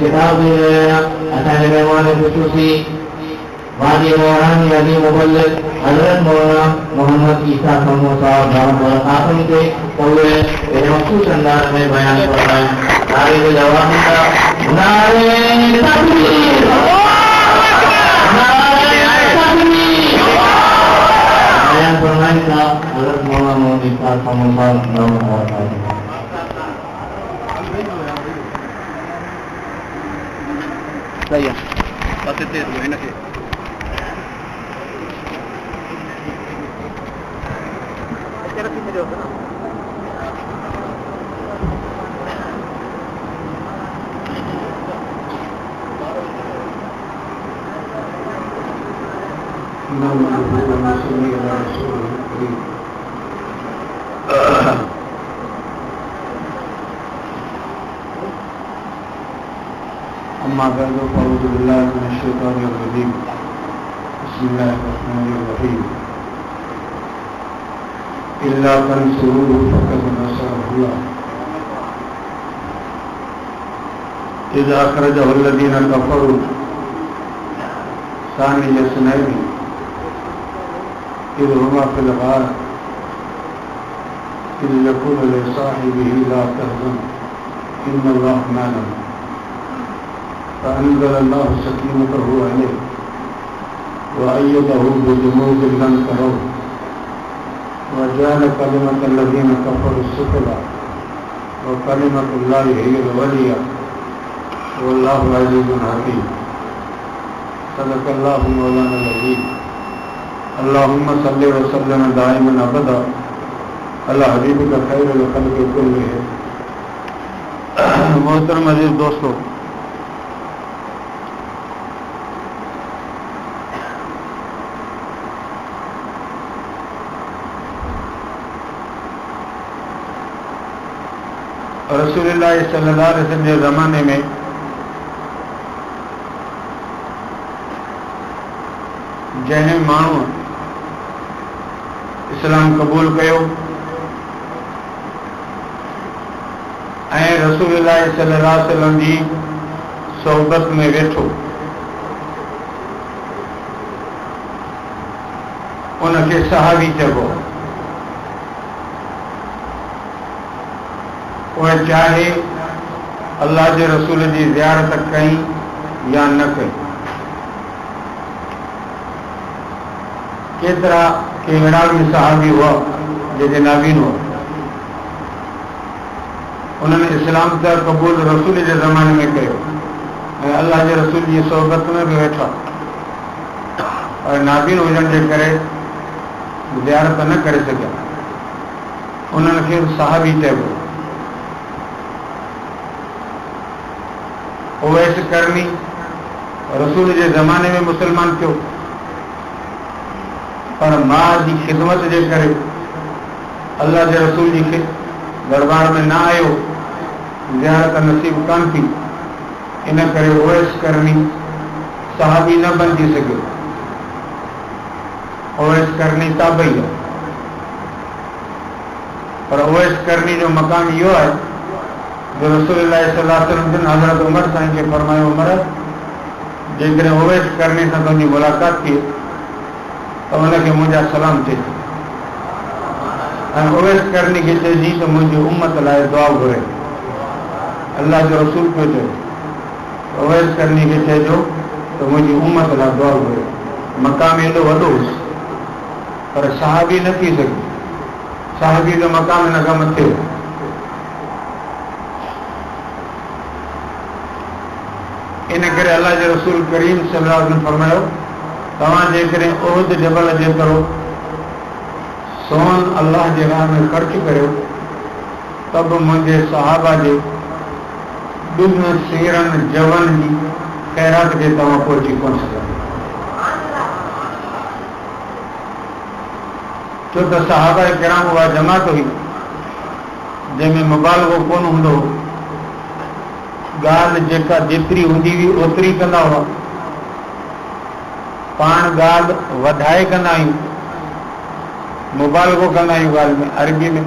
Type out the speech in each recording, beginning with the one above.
किताब असांजे मेहमान ख़ुशूसी वादी मोहरानी अली मुबल्लिग हज़रत मौलाना मोहम्मद ईसा समो साहब दामद क़ासिम के उहे मख़सूस अंदाज में बयान फरमाएं। नारे जवाब नारे तकबीर बयान फरमाएंगे हज़रत मौलाना मोहम्मद ईसा समो साहब दामद क़ासिम। सही है बस इतने इनके अम्मा बाद अऊज़ु बिल्लाहि मिनश शैतानिर रजीम बिस्मिल्लाहिर रहमानिर रहीम इल्ला तंसुरूहु फक़द नसरहुल्लाह इज़ अख़रजहु अल्लज़ीना कफ़रू सानिय इस्नैनि इज़ हुमा फ़िल ग़ार इज़ यक़ूलु लिसाहिबिही ला तहज़न इन्नल्लाह मअना फ़अंज़लल्लाहु सकीनतहु अलैहि वअय्यदहु बिजुनूदिन लम तरौहा वजअल कलिमतल्लज़ीना कफ़रू सुफ़ला वकलिमतुल्लाहि हियल उलिया वल्लाहु अज़ीज़ुन हकीम। सदक़ल्लाहु मौलाना अज़ीम। अल्लाहुम्मा सल्लि व सल्लिम दाइमन अबदा अला हबीबिका खैरिल ख़ल्क़ि कुल्लिहिम। मोहतरम अज़ीज़ दोस्तों, रसूलुल्लाह सल्लल्लाहु अलैहि वसल्लम के ज़माने में जंहिं माण्हू इस्लाम क़बूल कयो ऐं रसूलुल्लाह सल्लल्लाहु अलैहि वसल्लम जी सोहबत में वेठो, उनखे सहाबी चइबो। वह चाहे अल्लाह के रसूल की ज़ियारत कई या न कई। केतरा के अहिड़ा भी सहाबी हुआ जेके नाबीन हुआ, उन्होंने इस्लाम त क़बूल रसूल के ज़माने में कयो ऐं अल्लाह के रसूल की सोहबत में भी वेठा, और नाबीन हुजण जे करे ज़ियारत न करे सघिया, उन्हनि खे सहाबी चइबो। उवैस करनी रसूल के ज़माने में मुसलमान थियो, पर मां की खिदमत जे करे अल्लाह के रसूल जी के दरबार में ना आयो, ज़ियारत नसीब कान थी, इन करे उवैस करनी सहाबी न बणजी सघियो। उवैस करनी ताबई है, पर उवैस करनी जो मकाम इहो है जो रसूलुल्लाह सल्लल्लाहु अलैहि वसल्लम हज़रत उमर साईं के फरमायो, उमर जेकॾहिं उवैस करनी सां तुंहिंजी मुलाक़ात थिए तो उनखे मुंहिंजा सलाम चइजे ऐं उवैस करनी खे चइजी त मुंहिंजी उम्मत लाइ दुआ घुरे। अल्लाह जो रसूल पियो चए, उवैस करनी खे चइजो त मुंहिंजी उम्मत लाइ दुआ घुरे। मक़ाम एॾो वॾो हुयुसि, पर सहाबी न थी सघी, सहाबी जो मक़ाम हिन खां मथे हो। इन करे अल्लाह के रसूल करीम सल्लल्लाहु अलैहि वसल्लम फरमायो, तव्हां जेकॾहिं उहद जबल जेतिरो सोन अल्लाह जे राह में ख़र्च करियो त बि मुंहिंजे सहाबा जे ॿिन सेरनि जवन जी ख़ैरात खे तव्हां पहुची कोन सघंदा। छो त सहाबा किराम उहा जमात हुई जंहिंमें मुबालगो कोन हूंदो हो, ॻाल्हि जेका जेतिरी हूंदी हुई ओतिरी कंदा हुआ, पाण ॻाल्हि वधाए कंदा आहियूं, मुबालगो कंदा आहियूं। ॻाल्हि में अरबी में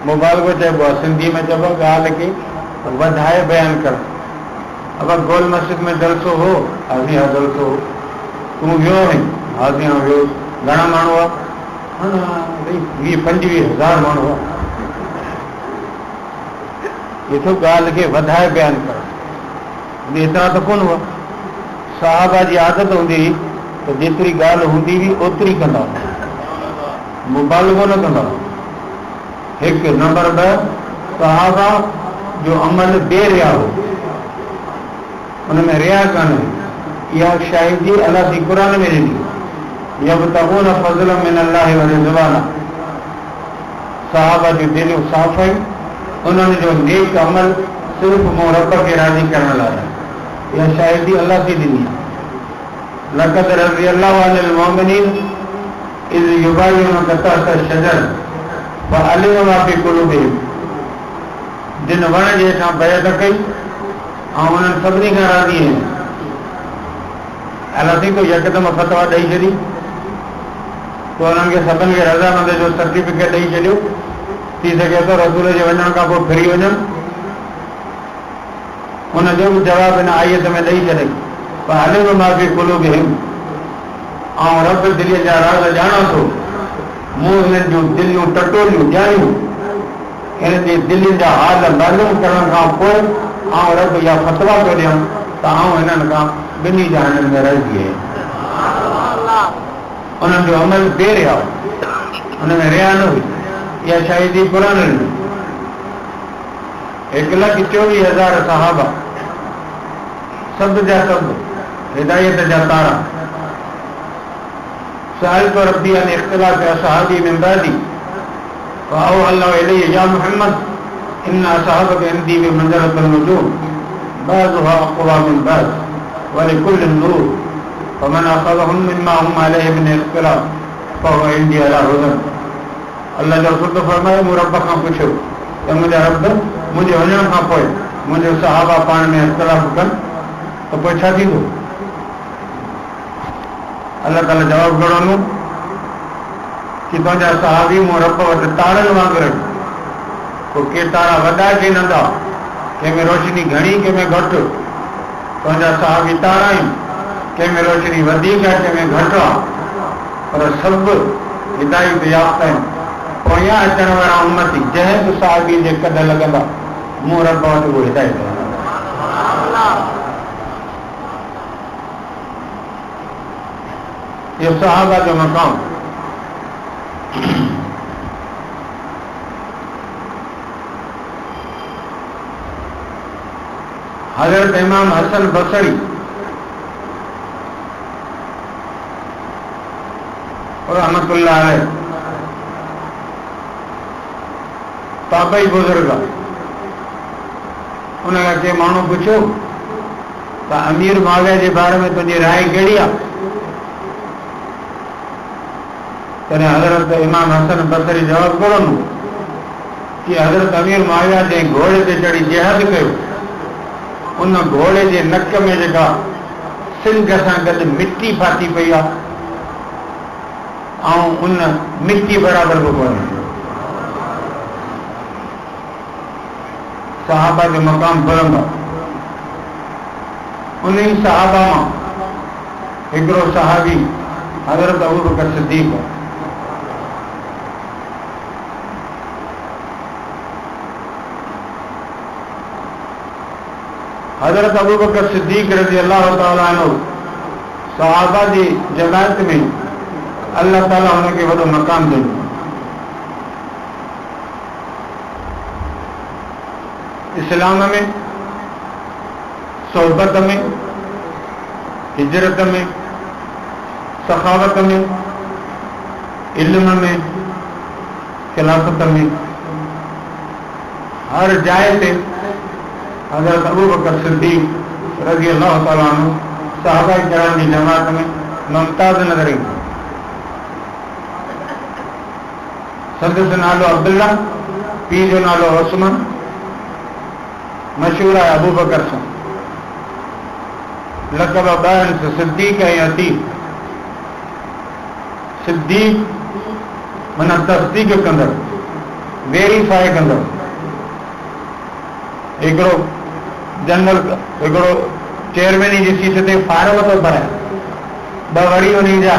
मुबालगो चइबो आहे, सिंधी में चइबो आहे ॻाल्हि खे वधाए बयानु करणु। अब गोल मस्जिद में जलसो हो, हाज़ी हाँ जलसो हो, तूं वियो आहीं, हाज़ी हाँ वियो, घणा माण्हू हुआ? भई 20-25,000 माण्हू हुआ। ये तो ॻाल्हि खे वधाए बयानु कर, एतिरा त कोन हुआ। सहाबा जी आदत हूंदी हुई त जेतिरी ॻाल्हि हूंदी हुई ओतिरी कंदा हुआ, मुबालगो न कंदा हुआ। हिकु नंबर 2, सहाबा जो अमल बेरिया हो, उनमें रिया कान्हे। इहा शाहिदी अलाह जी क़ुर में ॾिनी, यब्तगून फज़लन मिन अल्लाह व रिज़वाना। सहाबा जी दिलियूं साफ़ आहिनि, उन्हनि जो नेक अमल सिर्फ़ मूं रब खे राज़ी करण लाइ आहे। इहा शाहिदी अलाह जी ॾिनी आहे। लक़द रज़ियल्लाहु अनिल मुमिनीन इज़ युबायिऊनका तहत अश-शजर फ़अलिम मा फ़ी क़ुलूबिहिम। जिन वण जे हेठां बैत कई ऐं उन्हनि सभिनी खां राज़ी आहिनि। अलाह थी को यकदम फतवा ॾेई छॾी, तो उन्हनि खे सभिनि खे रज़ामंद जो सर्टिफिकेट ॾेई छॾियो। थी सघे थो रसूल जे वञण खां पोइ फिरी वञनि, उनजो बि जवाबु हिन आयत में ॾेई छॾई, फ़अलिम मा फ़ी क़ुलूबिहिम। ऐं रब दिलि जा राज़ ॼाणा थो, मूं हिननि जूं दिलियूं टटोलियूं ॼाणियूं। हिन जी दिलियुनि जा हाल मालूम करण खां पोइ आउं रब इहा फतवा थो ॾियां त आउं हिननि खां ॿिन्ही जहाननि में रहिजी आहियां। उन्हनि जो अमल बेरिया हो, उनमें रिया न हुई। इहा शाहिदी क़ुर में ॾिनी। 1,24,000 सहाबा, सभु जा सभु हिदायत जा तारा। सअलतु रब्बी अन इख्तिलाफ़ असहाबी मिन बादी फ़अवहल्लाहु इलैया या मुहम्मद इन्न असहाबक इंदी बिमंज़िलतिन नुजूम बाज़ुहा अक़वा मिन बाज़ वलिकुल्लिन नूर फमन अख़ज़हुम मिम्मा हुम अलैहि मिन इख्तिलाफ़ फ़हुव इंदी अला हुदन। अल्लाह जो रसूल फरमायो, मूं रब खां पुछियो त मुंहिंजा रब मुंहिंजे वञण खां पोइ मुंहिंजो सहाबा पाण में इख्तिलाफ़ कनि त पोइ छा थींदो? अल्लाह ताला जवाब ॾिनो कि तुंहिंजा सहाबी मूं रब वटि तारनि वांगुरु आहिनि। पोइ के तारा वॾा के नंढा, कंहिंमें रोशनी घणी कंहिंमें घटि। तुंहिंजा सहाबी तारा आहिनि, कंहिंमें रोशनी वधीक आहे कंहिंमें घटि आहे, पर सभु हिदायत याफ़्ता आहिनि। पोयां अचण वारा उम्मती जंहिं बि सहाबी जे कॾ लॻंदा, मूं रब वटि उहो हिदायत आहे। ये सहाबा जो मक़ाम। हज़रत इमाम हसन बसरी रहमतुल्लाह अलैह ताबई बुजुर्ग, उनखां के माण्हू पुछियो त अमीर मुआविया जे बारे में तुंहिंजी राय कहिड़ी आहे? तॾहिं हज़रत इमाम हसन बसरी जवाब ॾिनो कि हज़रत अमीर मुआविया जंहिं घोड़े ते चढ़ी जिहाद कयो, उन घोड़े जे नक में जेका सिंग सां गॾु मिटी फाटी पई आहे ऐं उन मिटी बराबरि बि कोन्हे। सहाबा जो मक़ाम बुलंद आहे। उन सहाबा मां हिकिड़ो सहाबी हज़रत अबू बकर सिद्दीक़ आहे। हज़रत अबू बकर सिद्दीक़ रज़ी अल्लाह ताला अन्हु सहाबा जी जमायत में अल्लाह ताला उनखे वॾो मक़ाम ॾिनो। इस्लाम में, सोहबत में, हिजरत में, सखावत में, इल्म में, खिलाफत में, हर जाइ ते हज़रत अबू बकर सिद्दीक़ रज़ी अल्लाह ताला अन्हु सहाबा किराम जी जमात में मुमताज़ नज़र ईंदो। संदसि नालो अब्दुल्ला, पीउ जो नालो उस्मान, मशहूर आहे अबू बकर सां। लक़ब ॿ सिद्दीक़ ऐं अतीक। सिद्दीक़ माना तस्दीक़ कंदड़, वेरीफाई कंदड़। हिकिड़ो जनरल हिकिड़ो चेयरमैन जी सीट ते फार्म थो भराए, ॿ वरी उन जा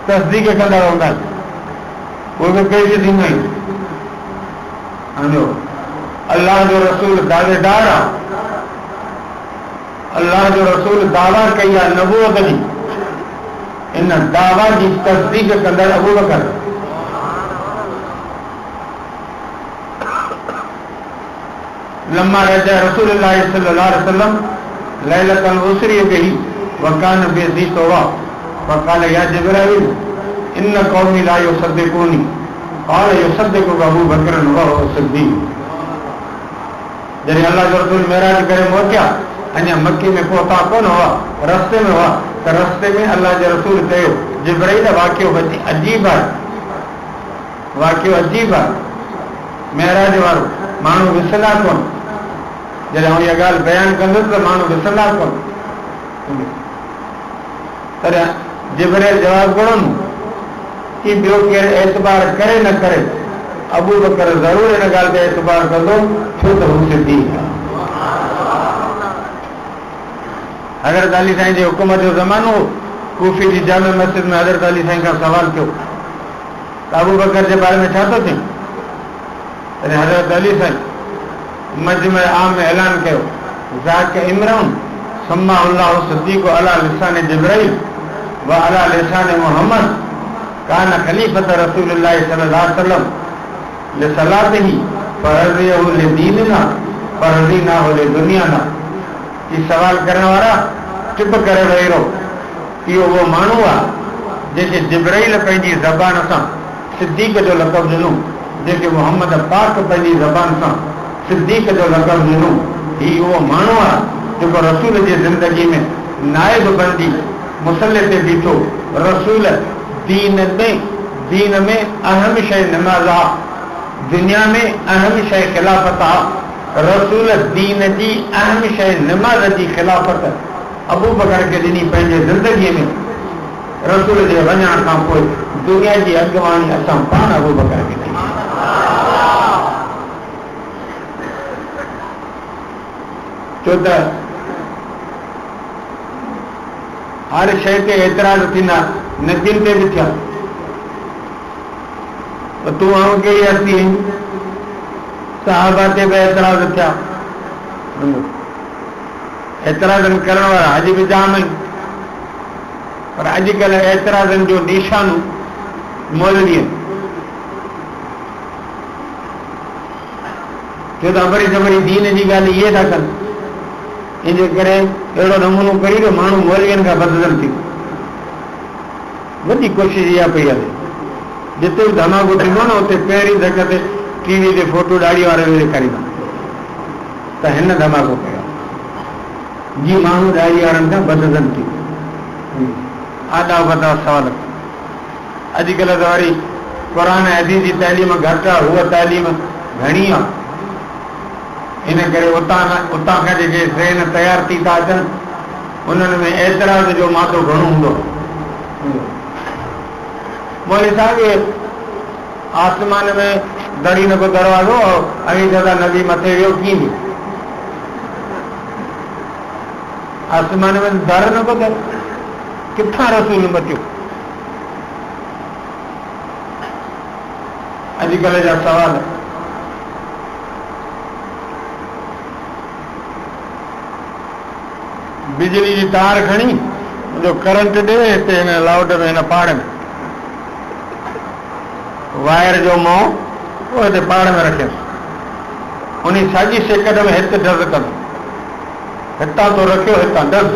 तस्दीक कंदा रहंदा आहिनि, उहे बि पेश थींदा आहिनि। अल्लाह जो रसूल दावेदार आहे, अल्लाह जो रसूल दावा कई आहे नबूवत जी, इन दावा जी तस्दीक कंदड़ अबू बकर। लम्मा रजा रसूलुल्लाह सल्लल्लाहु अलैहि वसल्लम लैलतल उसरी बिही वकान बिज़ी तवा वकाल या जिब्राइल इन कौमी ला युसद्दिकूनी क़ाल युसद्दिकु अबू बकर व सिद्दीक। जॾहिं अल्लाह जो रसूल मेराज करे पहुचा, अञा मक्के में पहुता कोन हुआ, रस्ते में हुआ, त रस्ते में अल्लाह जो रसूल चयो जिब्राइल वाक़ियो अजीब आहे, वाक़ियो अजीब आहे, मेराज वारो माण्हू विसंदा कोन। जॾहिं आउं इहा ॻाल्हि बयानु कंदुसि त माण्हू विसंदा कोन। पर जिब्राइल जवाब ॾिनो कि ॿियो केरु एतबार करे न करे, अबू बकर ज़रूर इन ॻाल्हि ते एतबार कंदो, छो त हू सिद्दीक़ आहे। हज़रत अली साईं जे हुकुम जो ज़मानो हो, कूफी जी जामे मस्जिद में हज़रत अली साईं खां सवाल कयो त अबू बकर जे बारे में छा थो चई? तॾहिं हज़रत अली साईं मजमे आम में ऐलान कयो ज़ाक इमरान सम्मा अल्लाह सिद्दीक़ अला लिसान जिब्राइल व अला लिसान मुहम्मद कान खलीफत रसूलुल्लाह सल्लल्लाहु अलैहि वसल्लम लिसलातिही फरज़ियहु लिदीनना फरज़ीनाहु लिदुनियाना। ई सवाल करण वारा चुप करे वेही रहो, इहो उहो माण्हू आहे जंहिंखे जिब्राइल पंहिंजी ज़बान सां सिद्दीक़ जो लक़ब ॾिनो, जंहिंखे मोहम्मद पाक पंहिंजी ज़बान सां सिद्दीक़ जो लक़ब ॾिनो। ही उहो माण्हू आहे जेको रसूल जी ज़िंदगी में नाइब बंदी मुसल्ले ते बीठो। रसूल दीन में अहम शइ नमाज़ आहे, दुनिया में अहम शइ खिलाफ़त आहे। रसूल दीन जी अहम शइ नमाज़ जी खिलाफ़त अबू बकर खे ॾिनी पंहिंजे ज़िंदगीअ में। रसूल जे वञण खां पोइ दुनिया जी अॻुवाणी असां पाण अबू बकर खे ॾिनी। छो त हर शइ ते एतिराज़ थींदा, नदियुनि ते बि थिया, तूं आऊं कहिड़ी हस्ती आहीं, सहाबा ते बि एतिराज़ थिया। एतिराज़नि करण वारा अॼु बि जाम आहिनि, पर अॼुकल्ह एतिराज़नि जो निशानो मौलवी आहिनि। छो त अबरी जबरी दीन जी ॻाल्हि इहे था कनि, इनजे करे अहिड़ो नमूनो करी त माण्हू मौलवियुनि खां बदज़न थी। वॾी कोशिशि इहा पई हले, जिते बि धमाको थींदो न उते पहिरीं धक ते टीवी ते फोटो ॾाढ़ी वारे ॾेखारींदा त हिन धमाको कयो, जी माण्हू ॾाढ़ी वारनि खां बदज़न थी। आॾा वॾा सवाल। अॼुकल्ह त वरी क़ुर हदीस जी तइलीम घटि आहे, उहा तइलीम घणी आहे। इन करे उतां खां जेके ज़हन तयारु थी था अचनि, उन्हनि में एतिराज़ जो मादो घणो हूंदो। मौलवी साहिब आसमान में दड़ी न को दरवाज़ो ऐं दादा नबी मथे वियो कीअं बि आसमान में दर न को दर, किथां रसूल मटियो? अॼुकल्ह जा सवाल। बिजली जी तार खणी जो करंट ॾे हिते हिन लाउड में, हिन पाड़ में वायर जो मोह वो हिते पाड़ में रखियसि, उन साॻी सेकंड में हिते डज़ कंदो, हितां तो रखियो हितां डज़।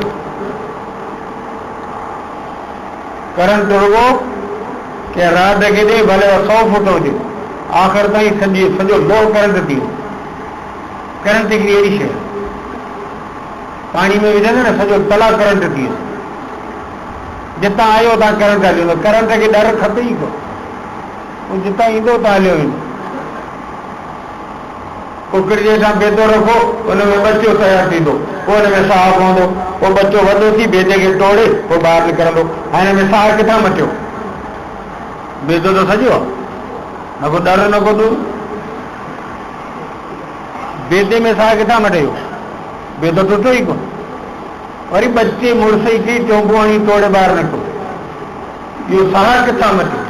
करंट रुगो के रात खे ॾे, भले 100 फुट हुजे, आख़िर ताईं सॼो लो करंट थी वियो। करंट हिकिड़ी अहिड़ी शइ, पानी में विझंदे न सॼो तला करंट थी वियो। जितां आयो तव्हां करंट हलियो, करंट खे डर खपे ई कोन, जितां ईंदो त हलियो वेंदो। कुकड़ जे हेठां बेदो रखो, हुनमें बच्चो तयारु थींदो, पोइ हुन में साह पवंदो, पोइ बच्चो वॾो थी बेदे खे तोड़े पोइ ॿाहिरि निकिरंदो। ऐं हिन में साह किथां मटियो? बेदो त सॼो आहे, न को डर न को दूर। बेदे में साह किथां मटियो? ॿियो त टुटो ई कोन। वरी बच्चे मुड़सई थी चोंबो हणी तोड़े ॿाहिरि निकितो। इहो साह किथां मटियो?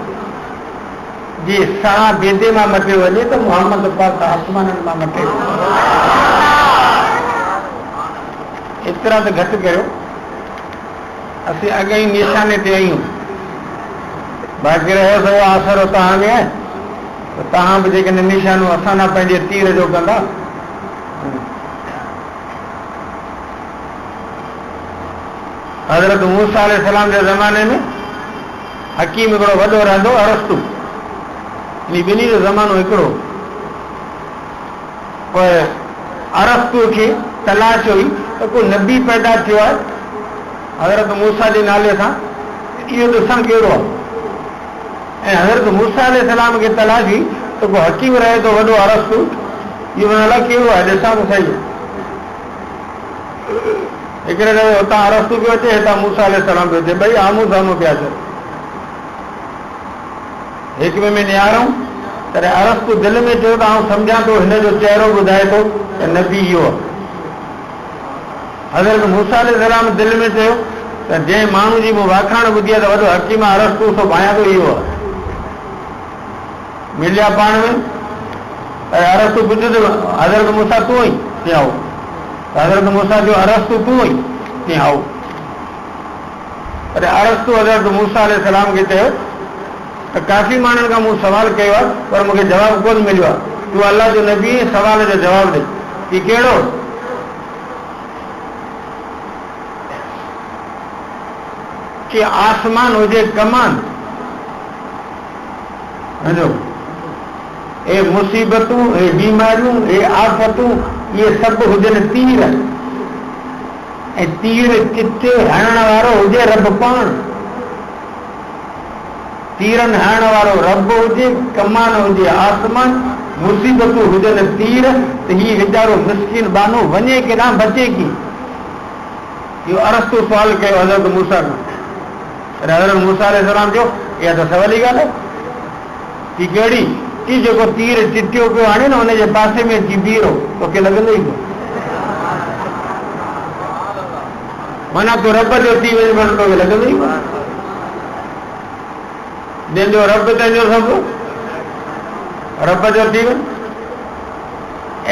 जे साह बेदे मां मटियो वञे त मोहम्मद पाक आसमाननि मां मटे। एतिरा त घटि कयो, असीं अॻे ई निशाने ते आहियूं। बाक़ी रहियो सो आसरो तव्हां में आहे त तव्हां बि जेकॾहिं निशानो असां न पंहिंजे तीर जो कंदा। हज़रत मूसा अलैहिस्सलाम जे ज़माने में हकीम हिकिड़ो वॾो रहंदो अरस्तु, इन ॿिन्ही जो ज़मानो हिकिड़ो। पर अरस्तु खे तलाश हुई त को नबी पैदा थियो आहे हज़रत मूसा जे नाले सां, इहो ॾिसणु कहिड़ो आहे। ऐं हज़रत मूसा अलैहिस्सलाम खे तलाश हुई त को हकीम रहे थो वॾो अरस्तु, इहो अलाए कहिड़ो आहे, ॾिसां त सही। हिकिड़े दफ़े हुतां अरस्तु पियो अचे, हितां मूसा अलैहिस्सलाम पियो अचे, ॿई आम्हूं साम्हूं पिया अचनि। हिक ॿिए में निहारूं तॾहिं अरस्तु दिलि में चयो त आउं सम्झां थो, हिन जो चहिरो ॿुधाए थो त नबी इहो आहे। हज़रत मूसा अलैहिस्सलाम दिलि में चयो त जंहिं माण्हू जी मूं वाखाण ॿुधी आहे त वॾो हकीम अरस्तु सो भायां थो इहो आहे। मिलिया पाण में, ऐं अरस्तु पुछियो त हज़रत मूसा तूं ई तीअं आओ। हज़रत मूसा जो अरस्तु तूं ई तीअं आओ। पर अरस्तु हज़रत मूसा अलैहिस्सलाम खे चयो त काफ़ी माण्हुनि खां मूं सवाल कयो आहे पर मूंखे जवाबु कोन मिलियो आहे। तूं अलाह जो नबी सवाल जो जवाबु ॾे कि कहिड़ो? कि आसमान हुजे कमान, ए मुसीबतूं, ए बीमारियूं, ए आफ़तूं, इहे सभु हुजनि तीर, ऐं तीर किथे हणण वारो हुजे रब पाण। तीरनि हणण वारो रब हुजे, कमान हुजे आसमान, मुसीबतूं हुजनि तीर, त हीउ वीचारो मिस्किन बानो वञे केॾांहुं, बचे की? इहो अरस्तु सुवाल कयो हज़रत मूसा खां। हज़रत मूसा अलैहिस्सलाम चयो इहा त सवली ॻाल्हि आहे कि कहिड़ी? कि जेको तीर चिटियो पियो हाणे न हुनजे पासे में अची बीहो, तोखे लॻंदो ई कोन। माना तूं रब जो थी वञे पर तोखे लॻंदो ई कोन। जंहिंजो रब तंहिंजो सभु, रब जो थी वञ।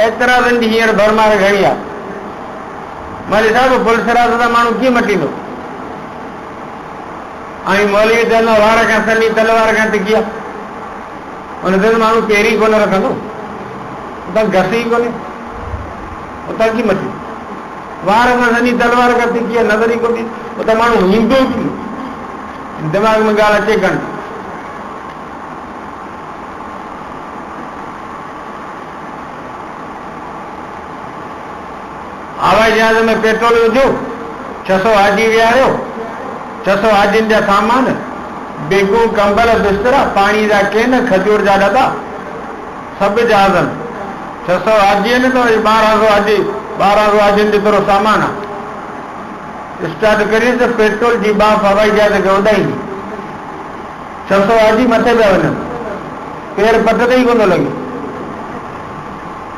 एतिरा रंज हींअर भरमार घणी आहे। मौलवी साहिब पुलिसराज सां माण्हू कीअं मटींदो? ऐं मौलवी चवंदो वार खां सनी तलवार खां तिकी आहे, हुन ते माण्हू पहिरीं कोन रखंदो, उतां घस ई कोन्हे, उतां कीअं मटी? वार खां सनी तलवार खां तिकी आहे, नज़र ई कोन्हे, उतां माण्हू ईंदो कीअं? दिमाग़ में ॻाल्हि अचे कान। हवाई जहाज में पेट्रोल विझो, 600 हाजी विहारियो, 600 हाजियुनि जा सामान, बेगूं, कंबल, बिस्तरा, पाणी जा केन, खजूर जा दॿा, सभु जहाज़नि। 600 हाजी आहिनि त वरी 1200 हाजी, 1200 हाजियुनि जो थोरो सामान आहे। स्टार्ट करियो त पेट्रोल जी बाफ़ हवाई जहाज खे उॾाईंदी। 600 हाजी मथे पिया वञनि, पेर पट ते ई कोन लॻे।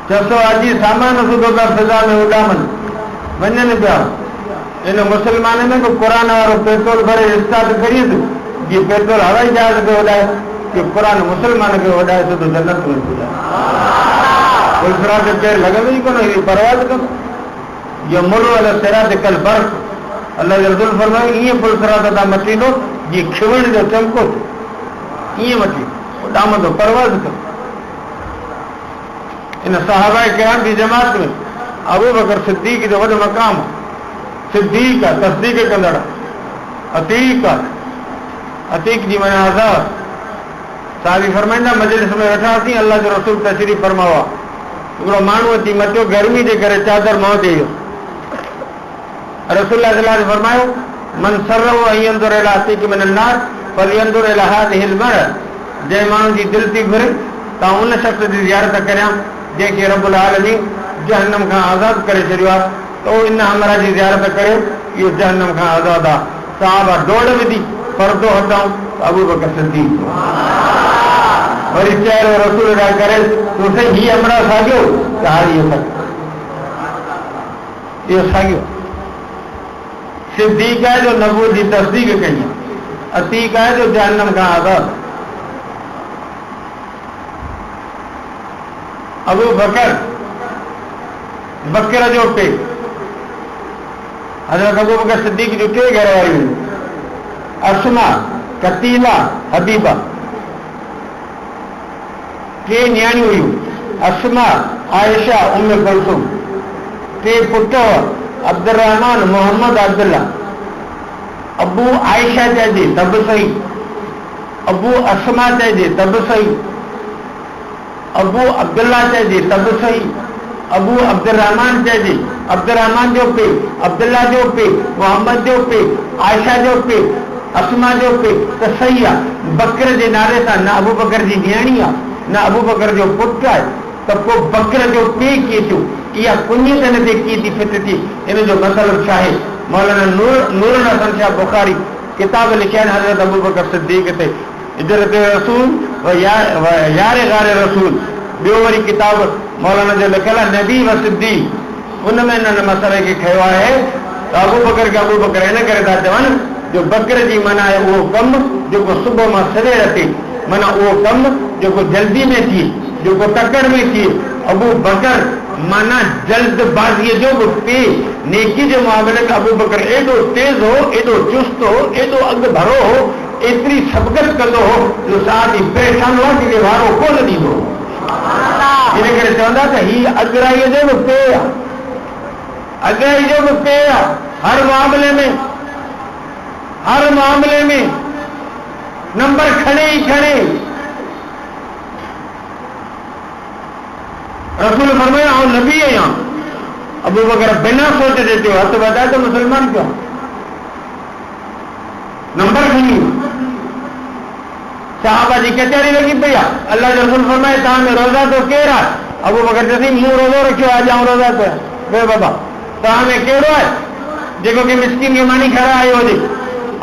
600 हाजी सामान सुठो था फिज़ा में उॾामनि, वञनि पिया। इन मुस्लमान में को क़ुरान वारो पेट्रोल भरे स्टार्ट करिए थो, जीअं पेट्रोल हवाई जहाज खे उॾाए, कि क़ुरान मुस्लमान खे उॾाए थो त जन्नत में पुॼाए। पुलिसराज जो केरु लॻंदो ई कोन, हेॾी परवाह कंदो। इहो मुल्ह अल सिरात कल बर्फ़, अल्लाह जो रसूल फरमायो ईअं पुलिसराज तां मटींदो जीअं खिवण जो चमको, ईअं मटी उॾामंदो, परवाह कंदो। इन सहाबा किराम जी जमात में अबू बकर सिद्दीक जो वॾो मक़ाम, सिद्दीक आहे, तस्दीक कंदड़, अतीक आहे, अतीक जी माना आज़ाद। साहिबी फरमाईंदा मजलिस में वेठासीं, अल्लाह जो रसूल तशरीफ़ फरमायो आहे, हिकिड़ो माण्हू अची मटियो, गर्मी जे करे चादर मौत वियो। रसूल सल्लल्लाहु अलैहि वसल्लम फरमायो मन सरहु अन यंज़ुर इला अतीक मिन अन्नार फलयंज़ुर इला हाज़िहि अलमरअ। जंहिं माण्हू जी दिलि थी घुरे तव्हां उन शख़्स जी ज़ियारत करियां जंहिंखे रब्बुल आलमीन जहन्नम खां आज़ादु करे छॾियो आहे, त उहो इन हमरा जी ज़ियारत करे, इहो जहन्नम खां आज़ादु आहे। सहाबा डोड़ विधी, पर्दो हटाऊं, अबू बकर सिद्दीक़ वरी चहिरो रसूल ॾांहुं करे, तोखे हीअ हमरा साॻियो त हा इहो इहो साॻियो सिद्दीक़ आहे जो नबूवत जी तस्दीक कई, अतीक आहे जो जहन्नम खां आज़ाद। अबू बकर बकर जो पे हज़रत अबू बकर सिद्दीक़ जो टे घर वारियूं, अस्मा, कतीला, हबीबा, टे न्याणियूं हुयूं, अस्मा, आयशा, उम्मे कुलसूम। टे पुट अब्दुर्रहमान, मोहम्मद, अब्दुल्ला। अबू आयशा चइजे त बि सही, अबू अस्मा चइजे त बि सही, अबू अब्दुल्ला चइजे त बि सही, अबू अब्दुर्रहमान चइजे, अब्दुर्रहमान जो पे, अब्दुल्ला जो पे, मोहम्मद जो पे, आयशा जो पे, अस्मा जो पे त सही आहे। बकर जे नाले सां न अबू बकर जी न्याणी आहे न अबू बकर जो पुटु आहे, त पोइ बकर जो पे कीअं थियो? इहा कुञत हिन ते कीअं थी फिट थी? इन जो मसइलो छा आहे? मौलाना नूर हसन शाह बुखारी किताब लिखिया आहिनि हज़रत अबू बकर सिद्दीक़ ते, इजरत रसूल व यारे गारे रसूल। ॿियो वरी किताब मौलाना जो लिखियल आहे नबी व सिद्दीक़, उन में हिन मसइले खे खयो आहे त अबू बकर खे अबू बकर हिन करे था चवनि जो बकर जी माना आहे उहो कमु जेको सुबुह मां सवेर अचे, माना उहो कमु जेको जल्दी में थिए, जेको तकड़ में थिए। अबू बकर माना जल्दबाज़ीअ जो बि पे, नेकी जे मामले में अबू बकर एॾो तेज़ हो, एॾो चुस्त हो, एॾो अॻु भरो हो, एतिरी सबक़त कंदो हो जो साथ ई परेशान हो कि वारो कोन ॾींदो। इन करे चवंदा त हीअ अॻराईअ जो बि पे आहे, अॻराई जो बि पे आहे। हर मामले में नंबर खणे ई खणे। रसूल फरमाया आउं नबी आहियां। अबू बकर बिना सोचे देते हथ वधाए तो मुसलमान क्यों? नंबर खणी साहबा जी कचहरी लगी पई आहे। अल्लाह जो रसूल फरमाए तव्हां में रोज़ा तो केरु आहे? अबू बकर चई मूं रोज़ो रखियो आहे, अॼु रोज़ा तो आहियां। वे बाबा तव्हां में कहिड़ो आहे जेको कि मिस्किन खे मानी खारायो हुजे?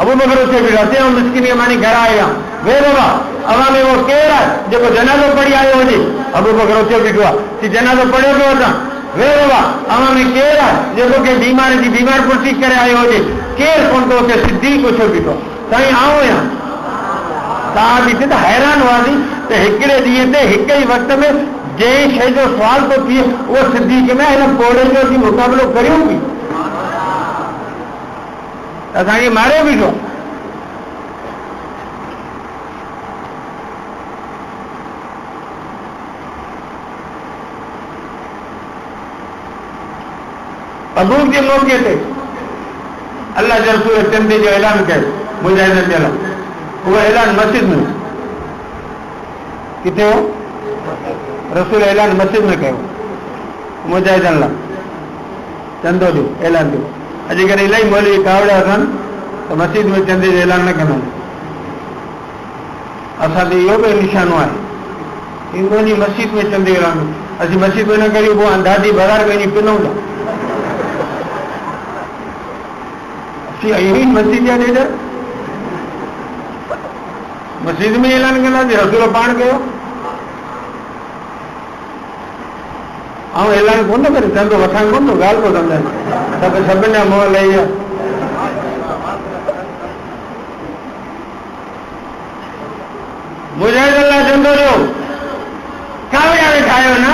अबू बकर उथे बीठो, चयो मिस्किन खे मानी खारायो आहियां। वे बाबा अवां में उहो केरु आहे जेको जनाज़ो पढ़ी आयो हुजे? अबू बकर उथे बीठो आहे कि जनाज़ो पढ़ियो पियो अचां। वे बाबा अवां में केरु आहे जेको कि बीमार जी बीमार पुरसी करे आयो हुजे? केरु कोन थो उथे? सिद्दीक़ उथे बीठो आहे। साईं आऊं आहियां। तव्हां बि त हैरान हुआसीं त हिकिड़े ॾींहं ते हिक ई वक़्त में जंहिं शइ जो सुवाल थो थिए उहो सिद्दीक़ में हिन कोड़े जो असीं मुक़ाबिलो करियूं बि, असांखे मारियो बीठो। तबूक जे मौक़े ते अल्लाह जे रसूल चंदे जो ऐलान कयो, मुजाहिदनि जे लाइ। उहो ऐलान मस्जिद में किथे हो? रसूल ऐलान मस्जिद में कयो मुजाहिदनि लाइ, चंदो ॾियो, ऐलान ॾियो। अॼुकल्ह इलाही मौलवी कावड़ा अथनि त मस्जिद में चंदे जो ऐलान न कंदा आहिनि। असांजो इहो बि निशानो आहे, ईंदो वञी मस्जिद में चंदे जो ऐलान। असीं मस्जिद में न करियूं, पोइ अंदाज़ी बाज़ार में वञी पिनऊं था। मस्जिद जा लीडर मस्जिद में ऐलान कंदासीं, रसूल पाण कयो। ऐं ऐलान कोन थो करे, चवंदो वठां कोन थो, ॻाल्हि को सम्झाए सभिनि जा मुंहुं लही विया। मुजाहिद अल्लाह चवंदो जो कावड़ा ठाहियो न,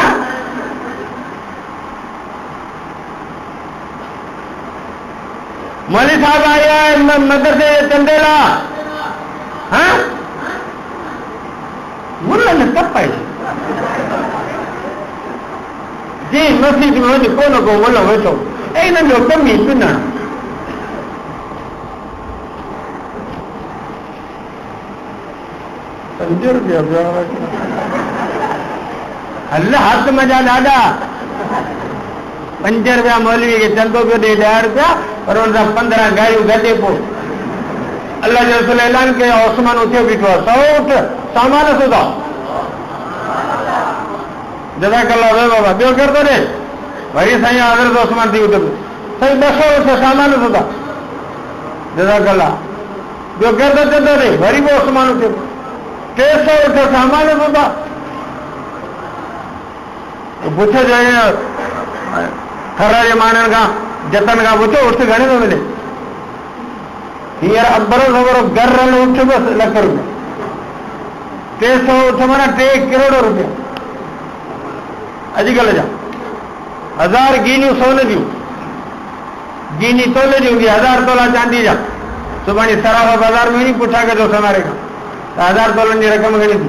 मौलवी साहब आया है मदरसे चंदे ला, हाँ मुल्ला ने कब पाए जी मस्जिद में वञी को न को मुल्ला वेठो ऐं हिननि जो कमु ई पिनणु। हल हथ मजा ॾाढा। 5 रुपया मौलवी खे चंदो पियो ॾे, 10 रुपया, पर हुन सां 15 गायूं गॾे पोइ अल्लाह जो रसूल ऐलान कयो। उस्मान उथे बीठो आहे, सौ उठ सामान सुधा। जज़ाकल्लाह वे बाबा ॿियो केरु थो ॾे? वरी साईं हज़रत उस्मान थी उठ साईं 200 उठ सामान सुधा। जज़ाकल्लाह ॿियो केरु थो चंदो ॾे? वरी बि उस्मान उथे 300 उठ सामान सुधा। पुछ जो थर जे माण्हुनि खां जतन का पुछो उठ घणे थो मिले हींअर अबरो सबरो घर रन उठ बस लख रुपया 300 उठ माना 3 करोड़ रुपया अॼुकल्ह जा 1000 गीनियूं सोन जूं गीनी तोले जी हूंदी 1000 तोला चांदी जा सुभाणे सराफा बाज़ार में वञी पुठा कजो समारे खां त 1000 तोलनि जी रक़म घणी थी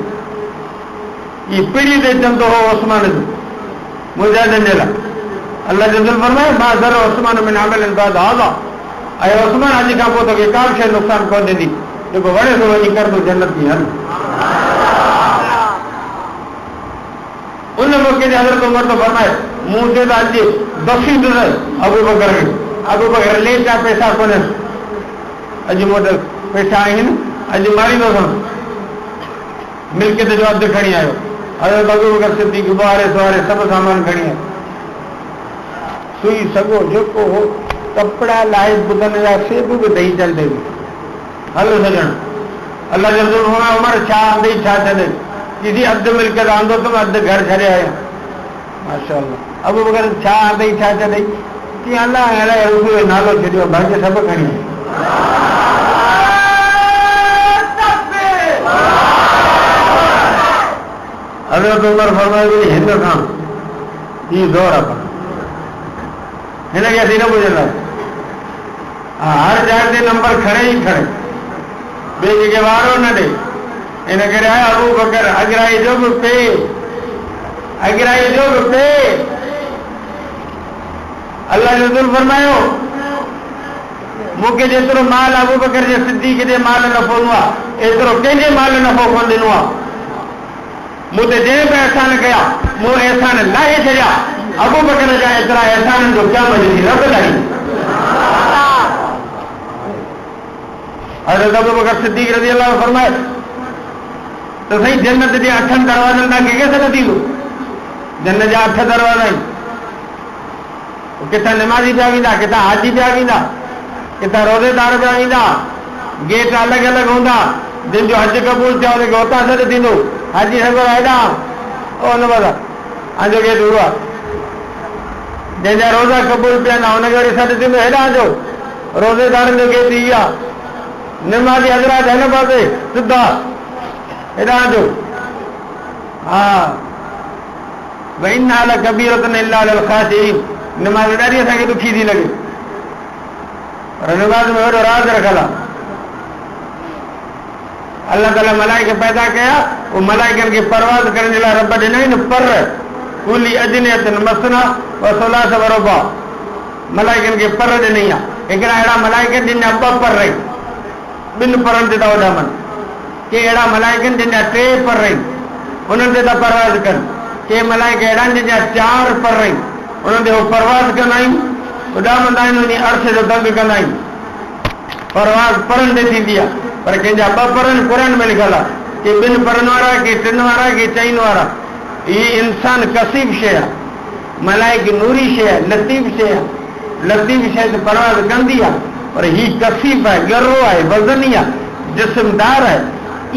ये पीढ़ी ते चंदो हो उस्मान जो मुजाहिदनि जे लाइ अल्लाह जो दिल फरमाए मां ज़र उस्मान में आमिल बाद हाज़ा ऐं उस्मान अॼु खां पोइ तोखे का बि शइ नुक़सान कोन ॾींदी जेको वणे थो वञी कर तूं जन्नत में हल उन मौक़े ते हज़रत उमर तो फरमाए मूं चयो त अॼु बख़्शी ॾिनई अबू बकर ले जा पैसा कोन्हे अॼु मूं वटि पैसा आहिनि अॼु मारींदोसि मिल्कियत जो अधु खणी आयो हज़रत अबू बकर सिद्दीक़ ॿुहारे सुहारे सभु सामान खणी आयो सुई सॻो जेको हो कपिड़ा लाहे ॿुधनि जा सेब बि ॾेई चलंदे हलो सॼण अल्लाह जो हुजूर उमर छा आंदई छा छॾे किसी अधु मिल्कियत आंदो तुम अधु घर छॾे आया माशाअल्लाह अबू बकर छा आंदई छा छॾे कि अल्लाह अलाए रुॻो नालो छॾियो भाग्य सभु खणी हज़रत उमर फरमायो हिन खां ही दौर आहे हिनखे असीं न ॿुधंदा हर जाइ ते नंबर खणे ई खणे ॿिए जेके वारो न ॾे इन करे आया अबू बकर अगराई जो बि पे अल्लाह जो दिल फरमायो मूंखे जेतिरो माल अबू बकर जे सिद्दीक़ जे माल नफ़ो ॾिनो आहे एतिरो कंहिंजे माल नफ़ो कोन ॾिनो आहे मूं ते जंहिं बि एहसान कया मूं एहसान लाहे छॾिया अबू बकर जा एतिरा एहसाननि जो क्या मज़े थी रब लाई हज़रत अबू बकर सिद्दीक़ रज़ी अल्लाह फरमाए त साईं जन्नत जे 8 दरवाज़नि खां कंहिंखे न थींदो जन्नत जा 8 दरवाज़ा आहिनि किथां निमाज़ी पिया वेंदा किथां हाजी पिया वेंदा किथां रोज़ेदार पिया वेंदा गेट अलॻि अलॻि हूंदा जंहिंजो हज क़बूल थियो हुनखे हुतां सॾु थींदो हाजी साहिब हेॾां ओ न बदा अॼो गेट उहो आहे जंहिंजा रोज़ा क़बूल पिया आहिनि हुनखे वरी सॾु थींदो हेॾां जो रोज़ेदारनि जो गेट इहा आहे निमाज़ी हज़रात हिन पासे सिधा हेॾां जो हा भई नाल कबीरतन इल्ला लिल ख़ाशिईन निमाज़ ॾाढी असांखे ॾुखी थी लॻे पर निमाज़ में वॾो राज़ रखियल आहे अल्लाह ताला मलाइका पैदा कया वो मलाइकनि खे परवाज़ करण जे लाइ रब ॾिनई न पर कुली अजनियतन मसना व सुलास व रुबा मलाइकनि खे पर ॾिनई आहे हिकिड़ा अहिड़ा मलाइका ॾिना 2 पर रही 2 परनि ते था उॾामनि के अहिड़ा मलाइकनि जंहिंजा 3 पर रही उन्हनि ते था परवाज़ कनि के मलाइका अहिड़ा जंहिंजा 4 पर रही उन्हनि ते उहो परवाज़ कंदा आहिनि उॾामंदा आहिनि उन अर्श जो दंग कंदा आहिनि परवाज़ परनि ते थींदी आहे पर कंहिंजा 2 परनि क़ुर में लिखियल आहे के 2 परनि वारा के 3 वारा के 4 वारा ये इंसान कसीब शइ आहे मलाइक नूरी शइ आहे लतीफ़ शइ आहे लतीफ़ शइ ते परवाज़ कंदी आहे पर ही कसीब है गर्रो है वजनी है जिस्मदार है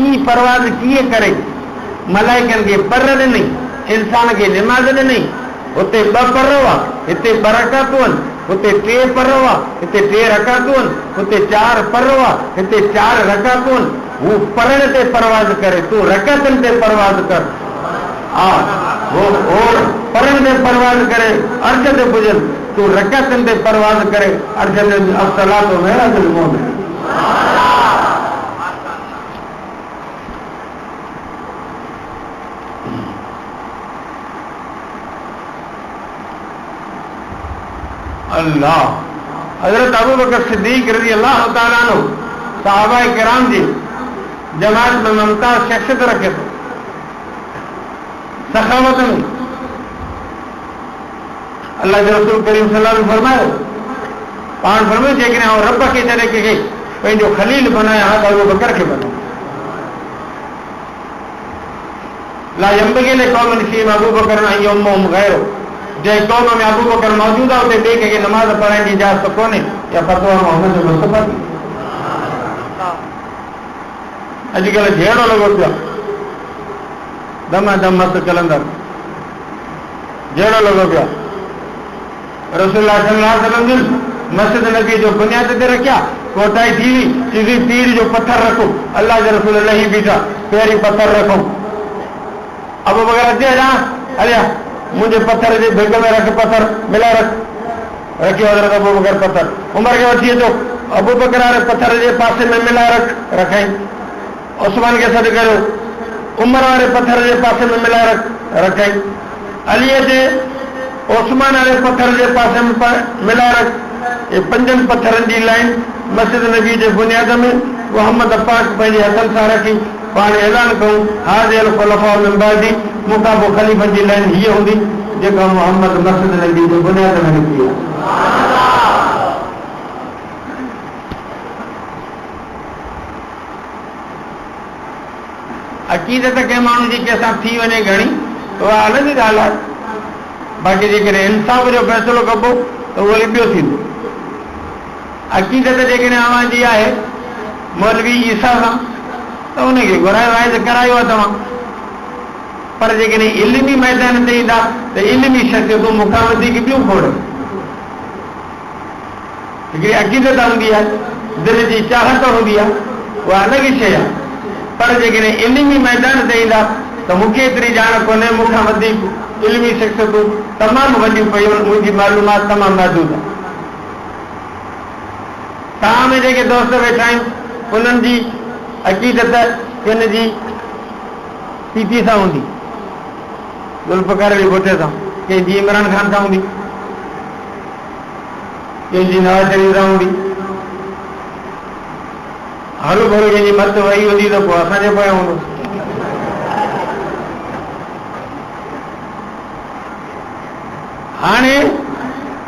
ई परवाज़ किए करे मलाइकन के पर ॾिनई इंसान के निमाज़ ॾिनई उते 2 पर हुआ हिते 2 रकातूं आहिनि उते 3 पर हुआ हिते 3 रकातूं आहिनि उते 4 पर हुआ हिते 4 रकातूं आहिनि हू परनि ते परवाज़ करे तूं रकातनि ते परवाज़ कर हा वो परनि ते परवाज़ करे अर्श ते पुॼनि तूं रकातनि ते परवाज़ करे अर्श ते अस्सलातु मेराजुल मोमिन अल्लाह हज़रत अबू बकर सिद्दीक़ रज़ी अल्लाह तआला अन्हु सहाबा किराम जी जमात में मुमताज़ शख्सियत रखे थो सखावत में अल्लाह जो रसूल करीम सल्लल्लाहु अलैहि वसल्लम फरमायो पाण फरमायो जेकॾहिं आउं रब खे छॾे कंहिंखे पंहिंजो ख़लील बनाया त अबू बकर खे बनायो ला यंबगी लिक़ौमिन फ़ीहिम अबू बकर ऐं यउम्मुहुम ग़ैरु जंहिं क़ौम में अबू बकर मौजूद आहे उते ॿिए कंहिंखे नमाज़ पढ़ाइण जी इजाज़त कोन्हे या फतवा मोहम्मद मुस्तफ़ा अॼुकल्ह जहिड़ो लॻो पियो दम मस्त कलंदर जहिड़ो लॻो पियो रसूलुल्लाह सल्लल्लाहु अलैहि वसल्लम मस्जिद नबी जो बुनियाद ते रखिया कोटाई थी सीधी पीर जो पत्थर रखो अल्लाह के रसूल अल्लाह ही बीठा पेरी पत्थर रखो अबू बकर अचे जा अलिया मुझे पत्थर जे भिग में रख पत्थर मिला रखियो हज़रत अबू बकर पत्थर उमर के वठी अचो अबू बकर वारे पत्थर जे पासे में मिला रखाई उस्मान के सॾु कयो उमर वारे पत्थर जे पासे में मिला रखाई अली जे उस्मान वाले पत्थर जे पासे में मिला रख ये 5 पत्थरनि जी लाइन मस्जिद नबी जे बुनियाद में मोहम्मद पाक पंहिंजे हथनि सां रखी पाण ऐलान कयूं हाज़िल खुलफा मिन बादी मूंखां पोइ ख़लीफ़नि जी लाइन हीअ हूंदी जेका मोहम्मद मस्जिद नबी जे बुनियाद में लिखी आहे अक़ीदत कंहिं माण्हू जी कंहिंसां थी वञे घणी त उहा अलॻि ॻाल्हि आहे बाक़ी जेकॾहिं इंसाफ़ जो फ़ैसिलो कबो त उहो ॿियो थींदो अक़ीदत जेकॾहिं अव्हां जी आहे मौलवी ईसा सां त उनखे घुरायो आहे त करायो आहे तव्हां पर जेकॾहिं इल्मी मैदान ते ईंदा त इल्मी शख़्सियतूं मूंखां वधीक ॿियूं खोड़ हिकिड़ी अक़ीदत हूंदी आहे दिलि जी चाहत हूंदी आहे उहा अलॻि शइ आहे पर जेकॾहिं इल्मी मैदान ते ईंदा त मूंखे एतिरी ॼाण कोन्हे मूंखां वधीक इल्मी शख़्सियतूं तमामु वॾियूं पयूं मुंहिंजी मालूमात तमामु महदूद आहे तव्हां में जेके दोस्त वेठा आहिनि उन्हनि जी अक़ीदत हिन जी पीती सां हूंदी ज़ुल्फ़कार अली भुट्टे सां कंहिंजी इमरान ख़ान सां हूंदी कंहिंजी नवाज़ शरीफ़ सां हूंदी हरू भरू कंहिंजी मत वही हूंदी त पोइ असांजे पोयां हूंदो हाणे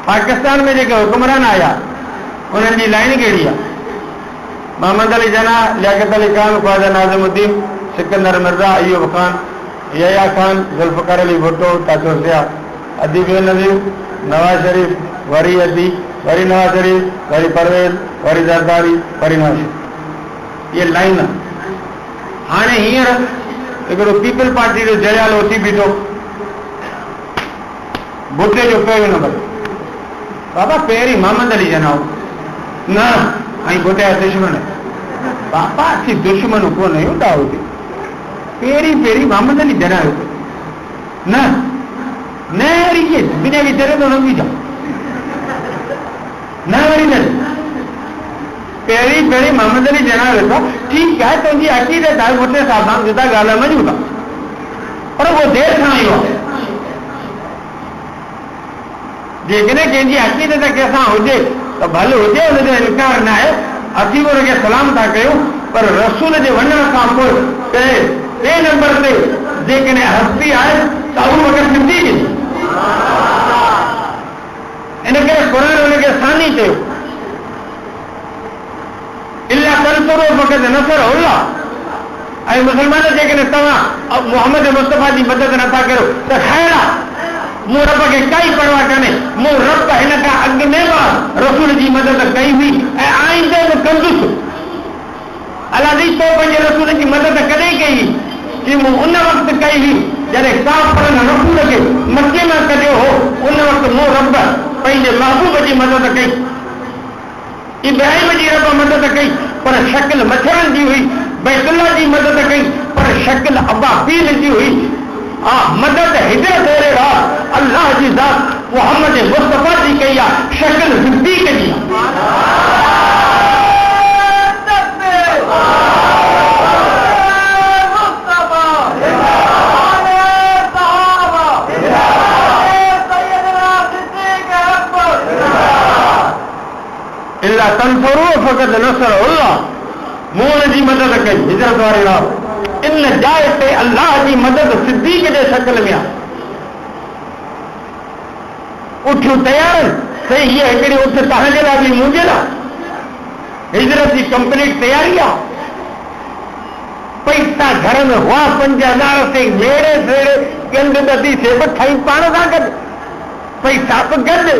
पाकिस्तान में जेके हुकुमरान आया उन्हनि जी लाइन कहिड़ी आहे मोहम्मद अली जना लियाकत अली खान ख्वाजा नाज़िमुद्दीन सिकंदर मिर्ज़ा अयूब खान यहया खान ज़ुल्फ़कार अली भुट्टो ताजो सिया अदीब नज़ीर नवाज शरीफ वरी अदी वरी नवाज शरीफ वरी परवेज़ वरी ज़रदारी वरी नवाज शरीफ ये लाइन आहे हाणे हींअर हिकिड़ो पीपल पार्टी जो जयाल उथी बीठो भुट्टे जो पहिरियों नंबर बाबा पहिरीं मोहम्मद अली जना न ऐं भुट्टे जा दुश्मन बाबा असीं दुश्मन कोन आहियूं ॾाहो पहिरीं मोहम्मद अली जना न न वरी कीअं बिना वीचारे तो न बीठा न वरी न पहिरीं मोहम्मद अली जना वेठो ठीकु आहे तुंहिंजी अक़ीदत आहे भुट्टे साहिब सां जुदा ॻाल्हि मञूं था पर उहो देरि सां आयो आहे जेकॾहिं कंहिंजी अक़ीदत कंहिंसां हुजे त भले हुजे हुनजो इनकार न आहे असीं बि हुनखे सलाम था कयूं पर रसूल जे वञण खां पोइ टे नंबर ते जेकॾहिं हस्ती आहे त अबू बकर सिद्दीक़ इन करे क़ुर हुनखे सानी चयो इल्ला तंसुरू फ़क़द नसरहुल्लाह ऐं मुस्लमान जेकॾहिं तव्हां मोहम्मद मुस्तफ़ा जी मदद नथा कयो त ख़ैर आहे मूं रब खे काई परवाह कान्हे मूं रब हिन खां अॻु में रसूल जी मदद कई हुई ऐं आईंदे बि कंदुसि अलाह दी तो पंहिंजे रसूल जी मदद कॾहिं कई कि मूं उन वक़्तु कई हुई जॾहिं काफ़िरनि रसूल खे मके मां कढियो हो उन वक़्तु मूं रब पंहिंजे महबूब जी मदद कई इब्राहिम जी रब मदद कई पर शक्ल मच्छरनि जी हुई बैतुल्लाह जी मदद कई पर शक्ल अबाबील जी हुई मदद हिजरत दे रहा अल्लाह जी ज़ात मोहम्मद मुस्तफ़ा जी कई आहे शक्ल सिद्दीक़ जी इल्ला तंसुरू फ़क़द नसरहुल्लाह मूं हुनजी मदद कई हिजरत वारे राह इन जाइ ते अल्लाह जी मदद सिद्दीक़ जे शक्ल में आहे उठियूं तयार सही हीअ हिकिड़ी उठ तव्हांजे लाइ बि मुंहिंजे लाइ हिजरत जी कंप्लीट तयारी आहे पैसा घर में हुआ 5000 ते मेड़े सेड़े गंद ॿधी सेब ठाही पाण सां गॾु पैसा बि गॾु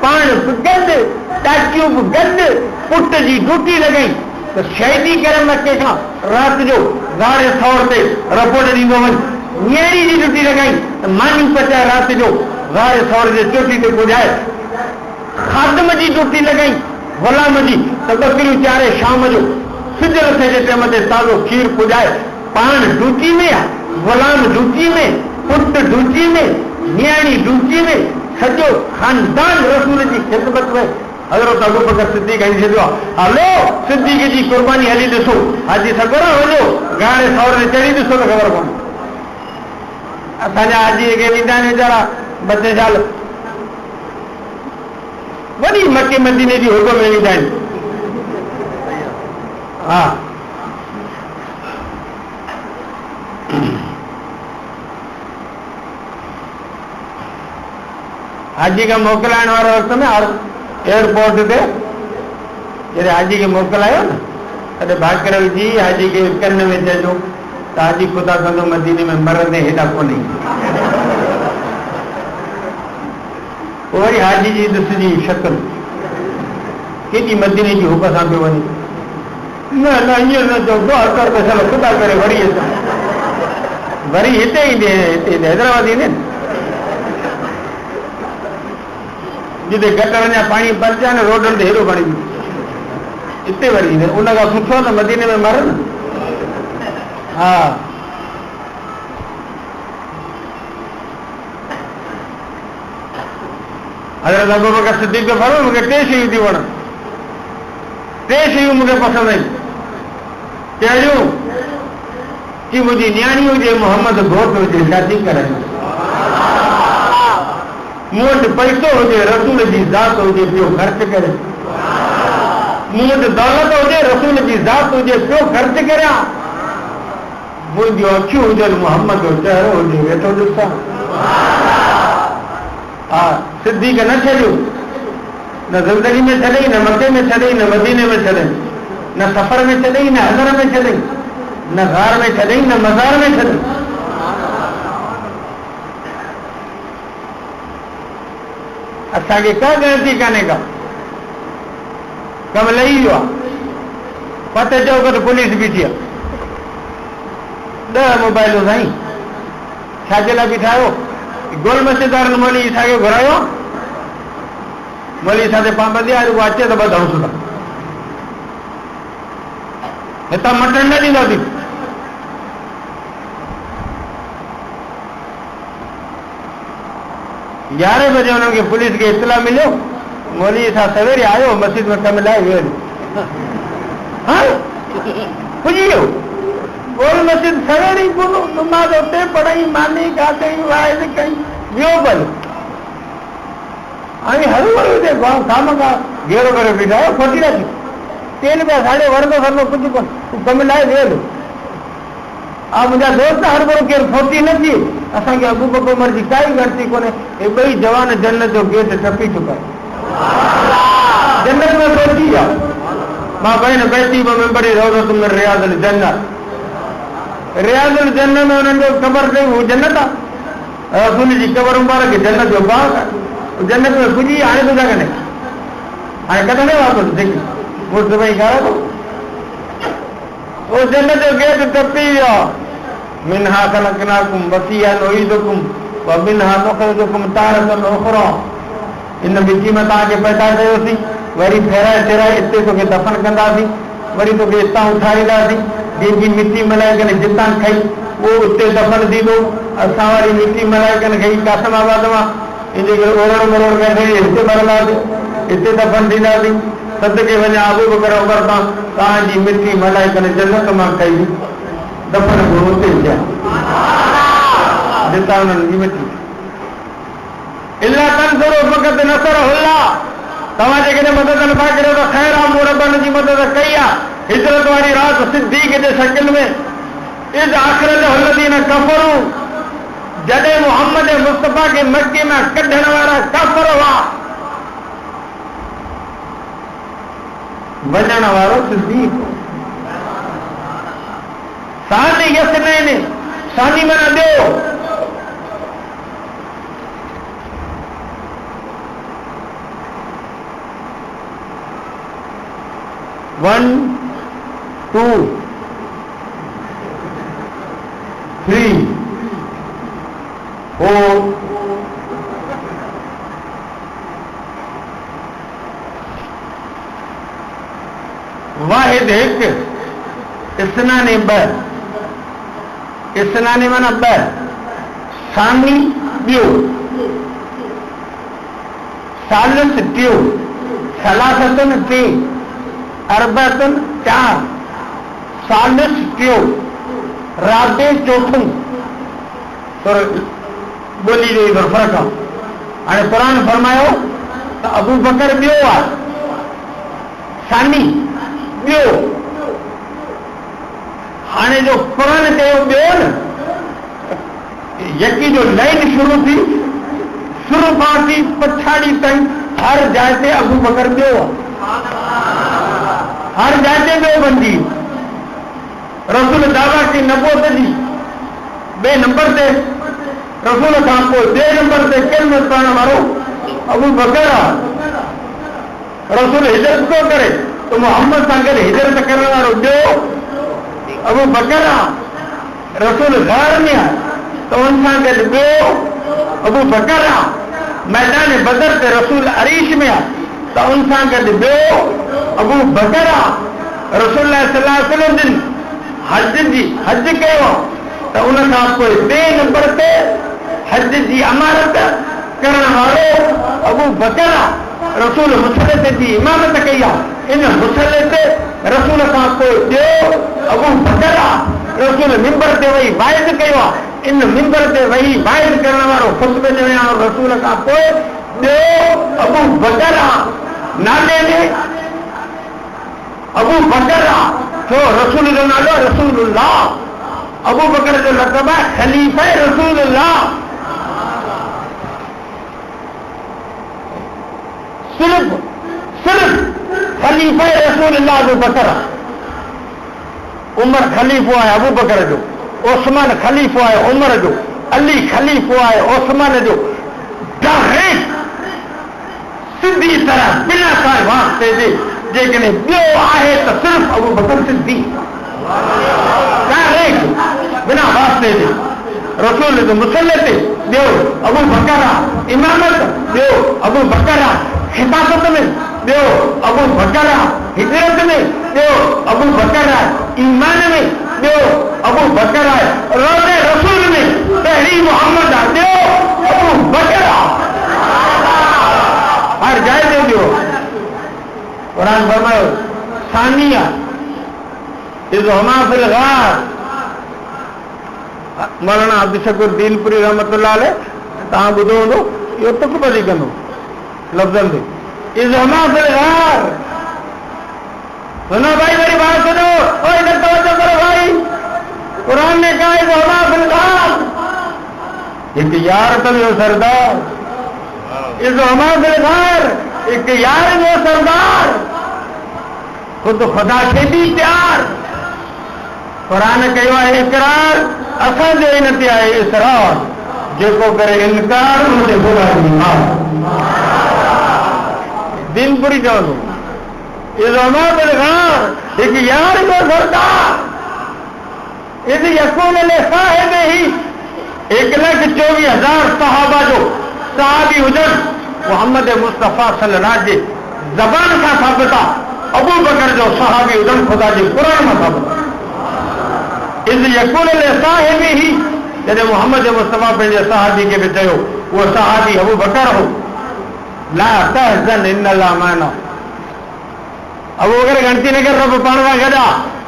पाण बि गॾु टाकियूं बि गॾु पुट जी ड्यूटी लॻई त शहीदी करे मके खां राति जो गाड़े थोर ते रिपोर्ट ॾींदो वञ न्याणी जी ड्यूटी लॻाई त मानी पचाए राति जो गाड़े थोर जे चोटी ते पुॼाए खादम जी ड्यूटी लगाई गुलाम जी तो बकरियूं चारे शाम जो सिजल थे जे टाइम ते ताज़ो खीर पुॼाए पान ड्यूटी में आहे गुलाम ड्यूटी में पुट ड्यूटी में नियाणी ड्यूटी में सॼो खानदान रसूल जी ख़िदमत में हज़रत अबू बकर सिद्दीक़ कही छॾियो आहे हलो सिद्दीक़ जी क़ुर्बानी हली ॾिसो हाजी सगुर वञो गाणे सौर चढ़ी ॾिसो त ख़बर कोन्हे असांजा हाजीअ खे ॾींदा आहिनि वीचारा बचे साल वॾी मके मदीने जी हुकुम में ईंदा आहिनि हा हाजी खे मोकिलाइण वारे वक़्त में एयरपोर्ट ते जॾहिं हाजी खे मोकिलायो न तॾहिं भाकर विझी हाजी खे कन में चइजो त हाजी ख़ुदा कंदो मदीने में मरंदे हेॾा कोन्हे वरी हाजी जी ॾिसजी शक्ल केॾी मदीने जी हुक सां पियो वञे न न ईअं न चओ कर त चलो ख़ुदा करे वरी हिते ईंदे हिते हैदराबाद ईंदे न जिते गटर जा पाणी भरिजा न रोडनि ते हेॾो पाणी हिते वरी ईंदे उन खां सुठो त मदीने में मर न हा हज़रत अबू बकर सिद्दीक़ जो फरमायो मूंखे टे शयूं थी वणनि टे शयूं मूंखे पसंदि आहिनि कहिड़ियूं कि मुंहिंजी नियाणी हुजे मोहम्मद घोट हुजे शादी कराए मूं वटि पैसो हुजे रसूल जी ज़ात हुजे पियो ख़र्च करे मूं वटि दौलत हुजे रसूल जी ज़ात हुजे पियो ख़र्च करियां मुंहिंजियूं अखियूं हुजनि मोहम्मद जो चहिरो हुजे वेठो ॾिसां हा सिद्दीक़ न छॾियो न ज़िंदगी में छॾई न मके में छॾई न मदीने में छॾई न सफ़र में छॾई न हज़र में छॾई न गार में छॾई न मज़ार में छॾई असांखे का ॻणती कान्हे का कमु लही वियो आहे पते चओ त पुलिस बीठी आहे 10 मोबाइलूं साईं छाजे लाइ बीठा आहियो गोल मस्जिदारनि मौली ईसा खे घुरायो मौली ईसा ते पाबंदी आहे उहो अचे त ॿधऊं था हितां मटन न ॾींदासीं 11 बजे उन्हनि खे पुलिस खे इतला मिलियो मौली ईसा सवेरे आयो मस्जिद में कम लाइ वियो हाँ पुॼी वियो गोल मस्जिद सवेरे ई पूरो नमाज़ उते पढ़ाई मानी गाती वाइज़ कई वियो भले हाणे हर वरी हुते साम खां घेरो करे बीठा आहियो खोटी रखी 3 रुपया साढ़े वरंदो वरंदो कुझु कोन कम लाइ वियल हा मुंहिंजा दोस्त हर भरो केरु फोटी न थी असांखे अबू बकर उमर जी काई ॻणती कोन्हे हे ॿई जवान जन्नत जो गेट टपी चुका आहिनि जन्नत में पहुची विया मां बहन बैठी बि रोज़त में रियाज़ुल जन्नत रियाज़ुल जन्नत में उन्हनि जो ख़बर कई हू जन्नत आहे रसूल जी क़बर मुबारक जन्नत जो बाग आहे जन्नत में पुॼी हाणे तुंहिंजा कॾहिं हाणे कढंदे वापसि जेकी मुड़ुस भई ॻाल्हाए थो वो जन्नत जो गेट टपी वियो मिनहा खलक़नाकुम वफ़ीहा नुईदुकुम व मिनहा नुख़रिजुकुम तारतन उख़रा इन मिटी में तव्हांखे पैदा कयोसीं वरी फेराए फेराए हिते तोखे दफ़न कंदासीं वरी तोखे हितां उथारींदासीं ॿी मिटी मिलाए करे जितां खई उहो उते दफ़न थींदो असां वरी मिटी मिलाए करे खई कासमाबाद मां इनजे करे ओरण मरोड़ करे हिते मरंदासीं हिते दफ़न थींदासीं सदके वञा अबू बकर उमर तां तव्हांजी मिटी मिलाए करे जन्नत मां कई दफ़न बि हुते थिया जितां उन्हनि जी मिटी इल्ला तंसुरु फ़क़त नसरहुल्लाह तव्हां जेकॾहिं मदद नथा करियो त ख़ैर आहे मूं रबनि जी मदद कई आहे हिजरत वारी राति सिद्दीक़ जे शकिल में इज़ आख़िरत हुल्लज़ीन कफ़रू जॾहिं मुहम्मद मुस्तफ़ा खे मके में कढण वारा काफ़िर हुआ वञण वारो सिद्दीक़ सानी यसनैन सानी माना ॾियो वन 2 3 4 वाहिद हिक, इसनाने ब, इसनाने माना ब, सानी ॿियो, सालिस टियो, सलासतुन टे, अरबतुन चार, सालिस टियो, राबे चौथों। तो बोली जो इधर फर्क आहे। हाणे क़ुरान फरमायो त अबू बकर ॿियो आहे, सानी ॿियो। हाणे जो क़ुरान चयो ॿियो न, यकी जो लाइन शुरू थी, शुरू खां वठी पछाड़ी ताईं हर जाइ ते अबू बकर ॿियो आहे, हर जाइ ते ॿियो बंदी। रसूल दावा की नबूवत जी ॿिए नंबर ते, रसूल खां पोइ ॿिए नंबर ते कलमो पढ़ण वारो अबू बकर आहे। रसूल हिजरत थो करे तो मोहम्मद सां गॾु हिजरत करण वारो ॿियो अबू बकर आहे। रसूल ग़ार में आहे तो उन सां गॾु ॿियो अबू बकर आहे। मैदान बदर ते रसूल अरीश में आहे तो उन सां गॾु ॿियो अबू बकर आहे। रसूल सल्लल्लाहु अलैहि वसल्लम जिन हज कयो तो उन खां पोइ ॿिए नंबर ते हज जी अमारत करण वारो अबू बकर आहे। रसूल मुसले जी इमामत कई आहे, इन मुसले ते रसूल खां पोइ ॿियो अबू बकर आहे। रसूल मिंबर ते वेही वाइद कयो आहे, इन मिंबर ते वेही वाइद करण वारो ख़ुतबे ते विया रसूल खां पोइ ॿियो अबू बकर आहे। नाले में अबू बकर आहे छो रसूल जो नालो रसूलुल्लाह। अबू बकर जो लक़ब आहे खलीफ़ा रसूलुल्लाह। सिर्फ खलीफ़ा रसूलुल्लाह अबू बकर आहे। उमर खलीफ़ो आहे अबू बकर जो, उस्मान खलीफ़ो आहे उमर जो, अली खलीफ़ो आहे उस्मान जो। डायरेक्ट सिधी तरह बिना काई वास्ते जे जेकॾहिं ॿियो आहे त सिर्फ़ अबू बकर सिद्दी, डायरेक्ट बिना वास्ते जे। रसूल जो मुसले ते ॿियो अबू बकर आहे, इमामत ॿियो अबू बकर आहे, हिफाज़त में ॿियो अबू बकर आहे, हिजरत में ॿियो अबू बकर आहे, ईमान में ॿियो अबू बकर आहे, रोज़े रसूल में पहिरीं मोहम्मद आहे, ॿियो अबू बकर आहे। हर जाइ ते ॿियो। क़ुरान फरमायो सानिया इज़ हुमा फिल गार। मौलाना अब्दुल शकूर दीनपुरी रहमतुल्लाह अलैह तव्हां ॿुधो हूंदो, इहो तुक ॿधी कंदो लफ़्ज़नि ते। इज़ हुमा फिल गार। सुनो भाई, मेरी बात सुनो, और इधर तवज्जो करो भाई। कुरान ने कहा इज़ हुमा फिल गार, एक यार तो वो सरदार। इज़ हुमा फिल गार, एक यार वो सरदार, खुद खुदा से भी प्यार। कुरान कयो आहे इकरार, असांजे इन ते आहे इसरार, जेको करे इनकार उनते खुदा जी मार। दीनपुरी चवंदो इज़ हुमा फिल गार, एक यार वो सरदार, इज़ यकून लिसाहिबिही 1,24,000 सहाबा जो सहाबी हुजनि मोहम्मद मुस्तफ़ा सल्लल्लाहु अलैहि ज़बान खां साबित आहे। अबू बकर जो सहाबी हुजनि ख़ुदा जे क़ुरान मां साबित आहे। इज़ यकून लिसाहिबिही, जॾहिं मोहम्मद मुस्तफ़ा पंहिंजे सहाबी खे बि चयो, उहो सहाबी अबू बकर हो। ला तहज़न इन्नल्लाह माना। अबू बकर गणती न कर, रब पाण सां गॾु आहे।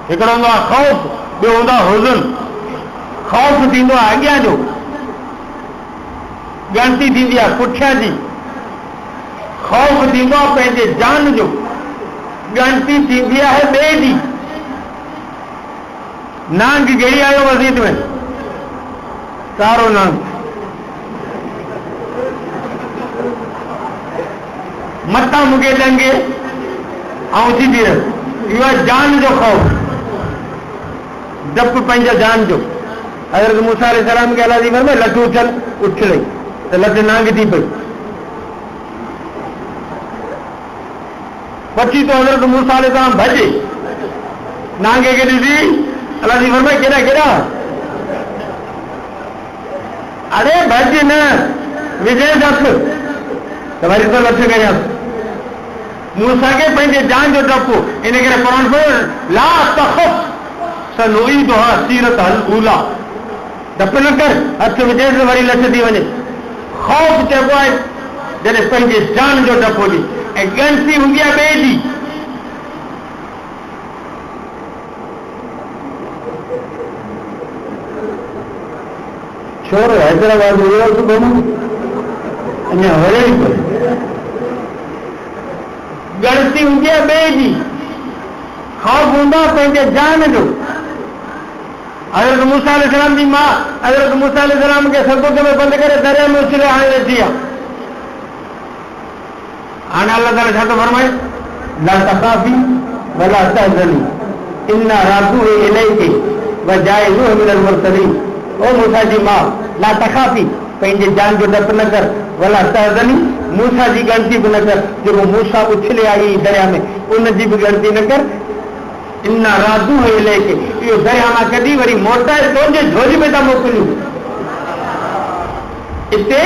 हिकिड़ो हूंदो आहे ख़ौफ़, ॿियो हूंदो आहे हुज़न। ख़ौफ़ थींदो आहे अॻियां जो, ॻणती थींदी आहे पुठियां जी। ख़ौफ़ थींदो आहे पंहिंजे जान जो, ॻणती थींदी आहे ॿिए जी। नांग कहिड़ी आयो मस्जिद में? कारो नांग। मथां मूंखे टंगे ऐं उथी थी रहे, इहो आहे जान जो ख़ौफ़, डपु पंहिंजे जान जो। हज़रत मूसा अलैहिस्सलाम खे अल्लाह जी फरमाए लठ उछल, उछलई त लठ नांग थी पई। पछी तो हज़रत मूसा अलैहिस्सलाम भॼे, नांगे खे ॾिसी अल्लाह जी फरमाए केॾा केॾा, अरे भॼ न, विझे हथ त वरी तो लठ कयां। मूसा के पंहिंजे जान जो डपु इन करे क़ुरान पढ़ो ला तखफ सनुईदुहा सीरतल ऊला डप न कर हथ विझे त वरी लथ थी वञे ख़ौफ़ चइबो आहे जॾहिं पंहिंजे जान जो डपु हुजे ऐं ॻणती हूंदी आहे ॿिए जी छोरो हैदराबाद वियो सुबुह में अञा वरे ई पियो ॻणती हूंदी आहे ॿिए जी ख़ौफ़ हूंदो आहे पंहिंजे जान जो हज़रत मूसा अलैहिस्सलाम जी मां हज़रत मूसा अलैहिस्सलाम खे सबूत में बंदि करे दरिया में उछले हाणे वेठी आहे हाणे अल्लाह ताला छा थो फरमाए ला तख़ाफ़ी वला तहज़नी इन्ना रादूहु इलैकि व जाइज़ूहु मिनल मुरसलीन ओ मूसा जी मां ला तख़ाफ़ी पंहिंजे जान जो डपु न कर वला तहज़नी मूसा जी ॻणती बि न कर जेको मूसा उछले आई दरिया में उन जी बि ॻणती न कर इन्ना रादूहु इलैकि इहो दरिया मां कढी वरी मोटाए तुंहिंजे झोज में था मोकिलियूं हिते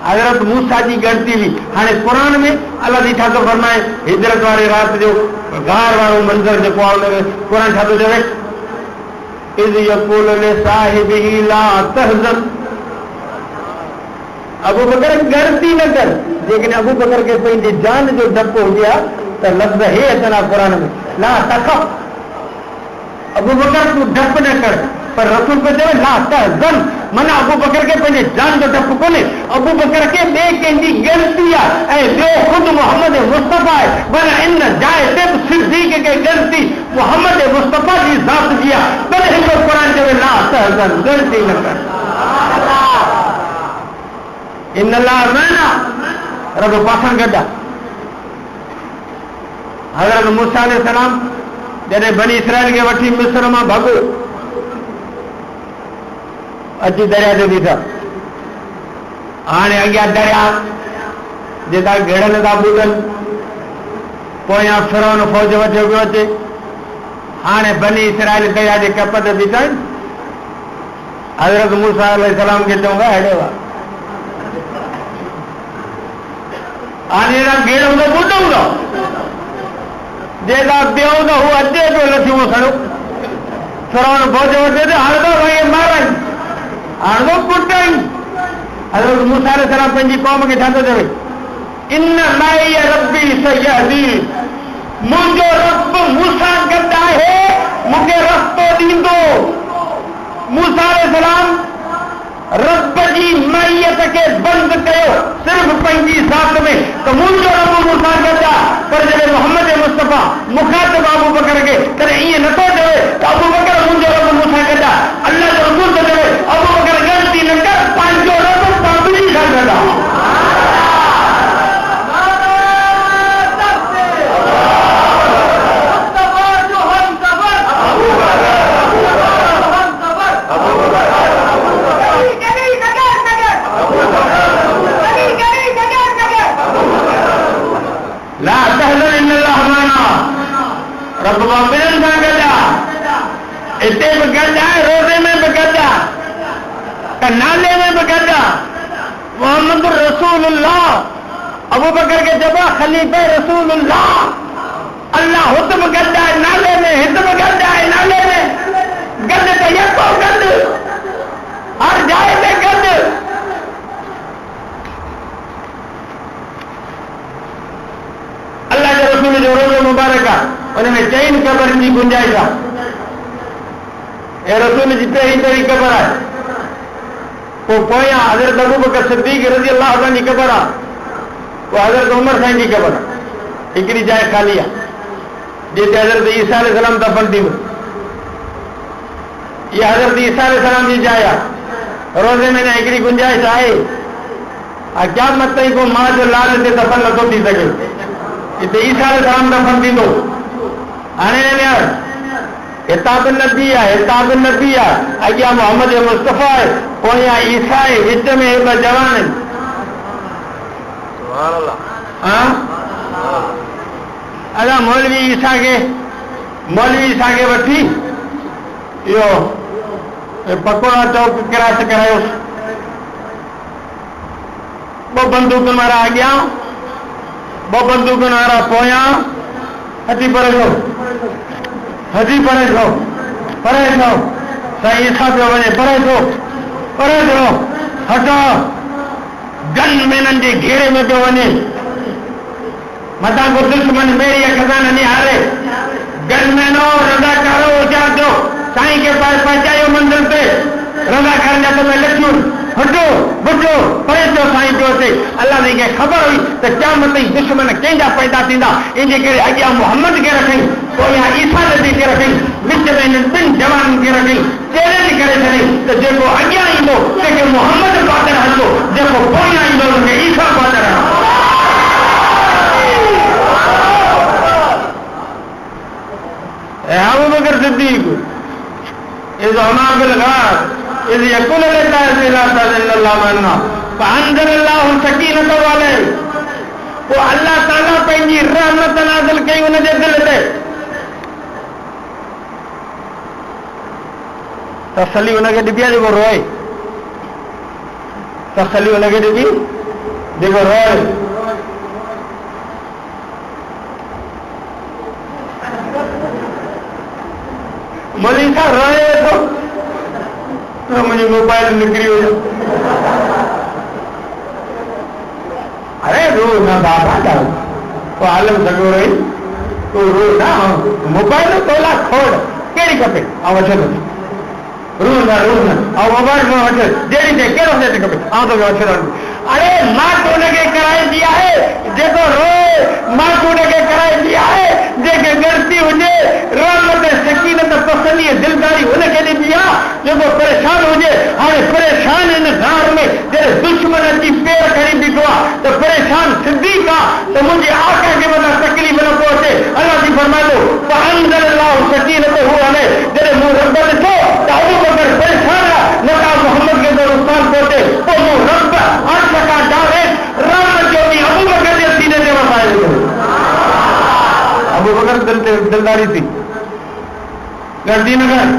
हज़रत मूसा जी ॻणती हुई हाणे क़ुरान में अलाह जी छा थो फरमाए हिजरत वारे राति जो गार वारो मंज़र जेको आहे उन में क़ुरान छा थो चवे इज़ यक़ूलु लिसाहिबिही ला तहज़न अबू बकर ॻणती न कर लेकिन अबू बकर खे पंहिंजी जान जो डपु हुजे हा त लफ़्ज़ हे अचनि हा क़ुरान में ला तख़फ अबू बकर तूं डपु न कर पर रसूल पे चवे ला तहज़न माना अबू बकर के पंहिंजे जान जो डपु कोन्हे अबू बकर के ॿिए कंहिंजी ॻणती आहे ऐं ॿियो ख़ुदि मोहम्मद मुस्तफ़ा आहे माना इन जाइ ते बि सिद्दीक़ खे ॻणती मोहम्मद मुस्तफ़ा जी ज़ात जी आहे तॾहिं हिकिड़ो क़ुरान चवे ला तहज़न ॻणती न कर इन अल्लाह मना रब पासण गॾु आहे हज़रत मूसा अलैहिस्सलाम जॾहिं बनी इसराइल खे वठी मिस्र मां भॻो अची दरिया ते बीठा हाणे अॻियां दरिया जेका घेड़नि था ॿुधनि पोयां फिरौन फौज वठियो पियो अचे हाणे बनी इसराइल दरिया जे कप ते बीठा आहिनि हज़रत मूसा अलैहिस्सलाम खे चऊं हेॾे वा हाणे अहिड़ा घेड़ हूंदो ॿुधूं जेका ॿियो त हू अचे पियो लथियूं खणो फिरौन फौज वठे त हाणे त भई मारनि हाणे तो पुटनि हज़रत मूसा अलैहिस्सलाम पंहिंजी क़ौम खे छा थो चवे इन माई रब्बी सयहदी मुंहिंजो रब मूंसां गॾु आहे मूंखे रस्तो ॾींदो मूसा अलैहिस्सलाम रब जी मैयत खे बंदि कयो सिर्फ़ पंहिंजी ज़ात में त मुंहिंजो रब मूंसां गॾु आहे पर जॾहिं मोहम्मद मुस्तफ़ा मुखातिब अबू बकर खे तॾहिं ईअं नथो चवे त अबू बकर मुंहिंजो रब मूंसां गॾु आहे अल्लाह जो रसूल थो चवे अबू बकर ॻणती न कर पंहिंजो रब पाबंदी सां गॾु आहे ला तहज़न इन अल्लाह माना रब पाबंदी सां गॾु आहे हिते बि गॾु आहे रोज़े में बि गॾु आहे त नाले में बि गॾु आहे मोहम्मद रसूलुल्लाह अबू बकर खे चइबो आहे ख़लीफ़े रसूलुल्लाह अल्लाह हुते बि गॾु आहे नाले में हिते बि गॾु आहे नाले में गॾु त यको गॾु हर जाइ ते गॾु अल्लाह जे रसूल जो रोज़ो मुबारक आहे उन में 4 क़बरनि जी गुंजाइश आहे ऐं रसूल जी पहिरीं क़बर आहे पोइ पोयां हज़रत अबू बकर सिद्दीक़ रज़ी अल्लाह ताला जी क़बर आहे पोइ हज़रत उमर साईं जी क़बर आहे हिकिड़ी जाइ ख़ाली आहे जिते हज़रत ईसा अलैहिस्सलाम दफ़न थींदो इहा हज़रत ईसा अलैहिस्सलाम जी जाइ आहे रोज़े में हिकिड़ी गुंजाइश आहे क़यामत ताईं को मां जो लाल ते दफ़न नथो थी सघे हिते ईसा अलैहिस्सलाम दफ़न थींदो हाणे हितां बि नबी आहे हितां बि नबी आहे अॻियां मोहम्मद मुस्तफ़ा आहे पोयां ईसा आहे विच में हे ॿ जवान आहिनि अदा मौलवी ईसा खे वठी इहो पकोड़ा चौक क्रॉस करायोसि 2 बंदूक वारा अॻियां ॿ बंदूकनि वारा पोयां हथी परे थो परे थो साईं ईसा पियो वञे परे थो हटो गन मेननि जे घेरे में पियो वञे मथां को दुश्मन मेरी खज़ाना निहारे गन मेनो रज़ाकारो उचार दो साईं के पास पहुंचायो मंजिल पे रज़ाकार जा तुम्हें लक्ष्मण हटो बुझो परे थो साईं पियो अचे अल्लाह ने ख़बर हुई त क़यामत ताईं दुश्मन कंहिंजा पैदा थींदा इन जे करे अॻियां मोहम्मद खे रखई पोयां ईसा नबी खे रखई विच में इन्हनि ॿिनि जवाननि खे रखई चैलेंज करे छॾई त जेको अॻियां ईंदो तंहिंखे मोहम्मद पातड़ हलंदो जेको पोयां ईंदो हुनखे ईसा पातड़ हलंदो अबू बकर सिद्दीक़ इज़ हमा बिल गार इज़ यकुल ला इलाहा इल्लल्लाह मन्ना फअंज़लल्लाहु सकीनत अलैहि वो अल्लाह ताला पंहिंजी रहमत नाज़िल कई उन जे दिल ते तसली उनखे ॾिबी आहे जेको रोए तसली उनखे ॾिबी जेको रोए मौलवी साहब रोए थो तो मुझे मोबाइल निकरी हुई अरे रो ना बाबा का तो आलम सगो रही तो रो ना मोबाइल तोला खोड़ केड़ी खपे आ वठे रो ना आ मोबाइल में वठे जेड़ी दे केड़ो दे खपे आ तो वठे अरे मां तो लगे कराई दिया है जेको रो मां तो लगे कराई दिया है जेके गलती हुजे रहमत सकीनत तसल्ली दिलदारी उनके दी दिया जेको परेशान हुजे हाणे परेशान इन गार में जॾहिं दुश्मन अची पेर खणी बीठो आहे त परेशान सिद्दीक़ आहे त मुंहिंजे आका खे मथां तकलीफ़ न पोइ अचे अल्लाह जी फरमाईंदो फअंज़लल्लाहु सकीनतहु अलैहि जॾहिं मूं रब ॾिठो त अबू बकर परेशान आहे न का मोहम्मद खे तो नुक़सान पहुचे पोइ मूं रब अर्श खां डायरेक्ट रहमत जो ॾींहुं अबू बकर जे सीने ते वसाए ॾिनो अबू बकर दिलदारी थी गर्दी न कर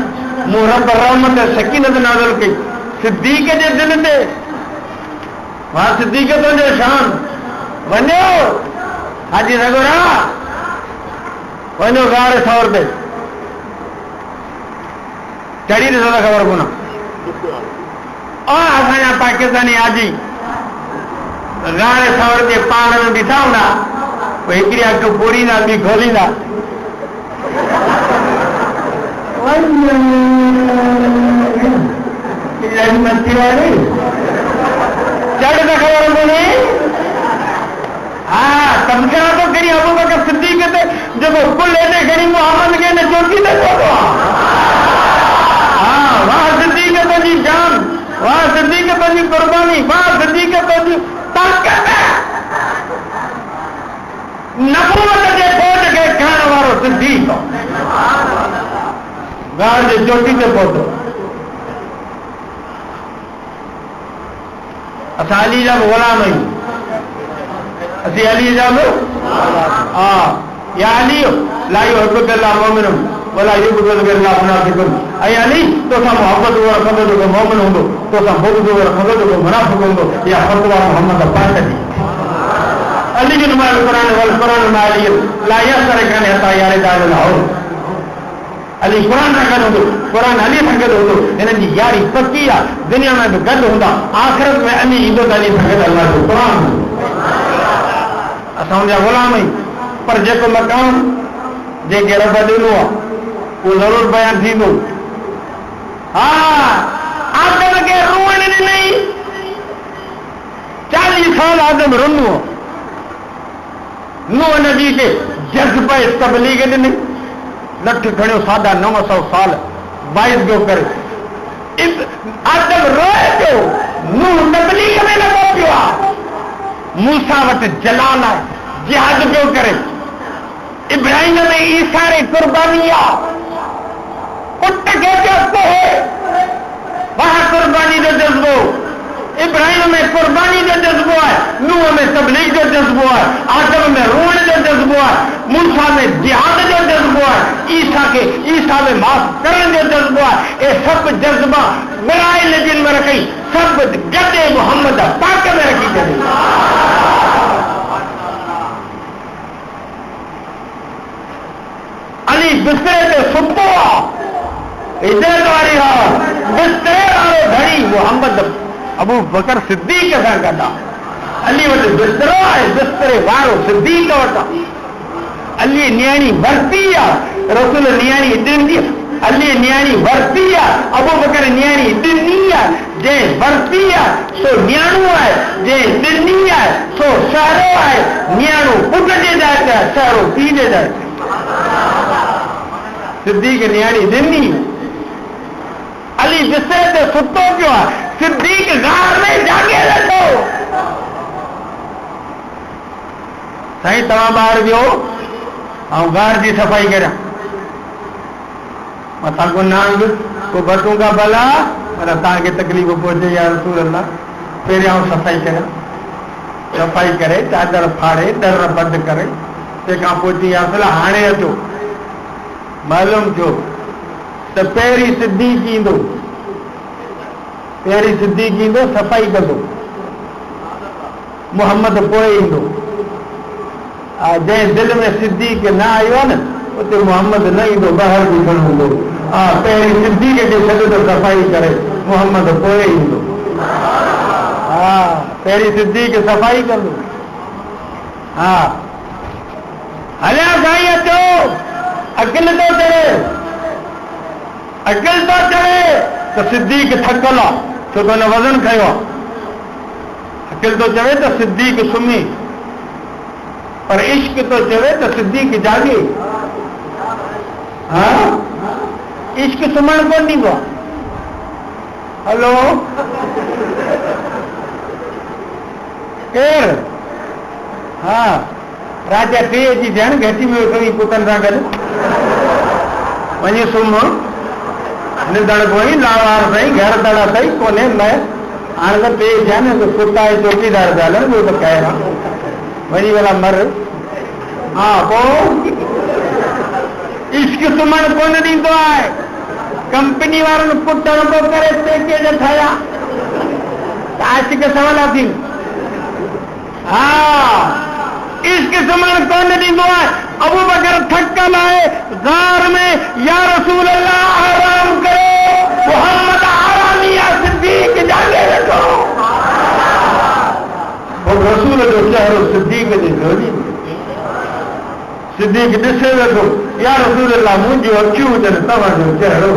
मूं रब रहमत सकीनत नाज़िल कई सिद्दीक़ जे दिल ते वाह सिद्दीक़ तुंहिंजो शान वञो हाजी सगोरा वञो गार सौर ते चढ़ी ॾिसो त ख़बर कोन असांजा पाकिस्तानी हाजी गार सौर ते पाण में बीठा हूंदा पोइ हिकिड़ी अखि पूरींदा ॿी खोलींदा चढ़ त ख़बर कोन्हे हा तमकिरा तो करी अबू बकर सिद्दीक़ ते जेको कुल हेॾे खणी मोहम्मद खे न चौकी ते पहुतो हा वाह सिद्दीक़ तुंहिंजी जान वाह सिद्दीक़ तुंहिंजी कुर्बानी वाह सिद्दीक़ तुंहिंजी ताक़त नबूवत जे फौज खे खणण वारो सिद्दीक़ गार जे चोटी ते पहुतो असां अली जा बि ग़ुलाम आहियूं असीं अली जा बि हा या अली ला युहिब्बुका इल्ला मुमिनुन वला युबग़िदुका इल्ला मुनाफ़िक़ुन ऐं अली तोसां मोहब्बत उहो रखंदो जेको मोमिन हूंदो तोसां बुग़्ज़ उहो रखंदो जेको मुनाफ़िक़ हूंदो या फ़तवा मोहम्मद पाक दी अली जो नुमाइल क़ुरान वल क़ुरान माली ला यसरकन हता यारिदा अल हौल अली क़ुरान सां गॾु हूंदो क़ुरान अली सां गॾु हूंदो हिननि जी यारी पकी आहे दुनिया में बि गॾु हूंदा आख़िरत में अली ईंदो त अली सां गॾु अल्लाह जो क़ुरान असां हुनजा ग़ुलाम आहियूं पर जेको मक़ाम जेके रब ॾिनो आहे उहो ज़रूरु बयानु थींदो हा आदम खे रुअण ॾिनई 40 साल आदम रुनो नूह नबी खे जज़्बा तबलीग ॾिनई लठ खणियो 950 साल 22 जो करे आदम रोए पियो नूह तबलीग में लॻो पियो आहे मूसा वटि जलाल आहे जिहाद पियो करे इब्राहिम में ईसारे कुर्बानी आहे पुट खे पियो कहे वाह कुर्बानी जो जज़्बो इब्राहिम में कुर्बानी जो जज़्बो आहे नूह में तबलीग जो जज़्बो आहे आदम में रोअण जो जज़्बो आहे मूसा में जिहाद जो जज़्बो आहे ईसा में माफ़ करण जो जज़्बो आहे ये सभु जज़्बा मिलाइल जिन में रखी सभु गॾे मोहम्मद पाक में रखी छॾी ते सुतो इज्जत वारी बिस्तरे वारो घड़ी मोहम्मद अबू बकर सिद्दीक सां गॾु अली वटि बिस्तरो आहे बिस्तरे वारो सिद्दीक वटि अली नियाणी वरती आहे रसूल नियाणी ॾिनी अली नियाणी वरती आहे अबू बकर नियाणी ॾिनी आहे जंहिं वरती आहे सो नियाणो आहे जंहिं ॾिनी आहे सो सारो आहे नियाणो पुट जे जात आहे सारो पीउ जे जात सिद्दीक नियाणी ॾिनी अली बिस्तरे ते सुतो पियो आहे सिद्दीक गार में जागे वेठो साईं तव्हां ॿाहिरि वियो ऐं गार जी सफ़ाई करियां मथां को नांग को बटूं का भला पर तव्हांखे तकलीफ़ पहुचे या रसूल अल्लाह पहिरियां सफ़ाई करियां सफ़ाई करे चादर फाड़े दर बंदि करे तंहिंखां पोइ चई असल हाणे अचो मालूम थियो त पहिरीं सिद्दीक ईंदो पहिरीं सिद्दीक ईंदो सफ़ाई कंदो मोहम्मद पोइ ईंदो जंहिं दिलि में सिद्दीक न आयो आहे न उते मोहम्मद न ईंदो ॿाहिरि बीठल हूंदो हा पहिरीं सिद्दीक खे छॾो त सफ़ाई करे मोहम्मद पोइ ईंदो हा पहिरीं सिद्दीक सफ़ाई कंदो हा हलिया साईं अचो अकिल थो चढ़े अकिल थो चढ़े त सिद्दीक थकल आहे छो त हुन वज़न खयो आहे अकिल थो चढ़े त सिद्दीक सुम्ही पर इश्क तो चवे तो सिद्दीक जागे हाँ इश्क सुमण को नहीं गो हेलो केर हाँ राजा टे जी जान घटी में कई पुतन सां गॾु वञी सुम निदड़ कोई लावार सही घर दड़ा सही कोने मैं हाणे त टे जान कुत्ता चौकीदार ॻाल्हि उहो त कहिड़ा वही वाला मर हाँ पोइ इश्क सुमण कोन ॾींदो आहे कंपनी वारनि पुटण पोइ करे पेके जा ठाहिया त आशिक सवला थी हा इश्क सुमण कोन ॾींदो आहे अबू बकर थकल आहे गार में या रसूल अल्लाह आराम करो मोहम्मद आरामी आहे सिद्दीक जागे वेठो रसूल जो चेहरो सिद्दीक जे जोड़ी सिद्दीक ॾिसे वेठो या रसूल अल्लाह मुंहिंजो अखियूं हुजनि तव्हांजो चेहरो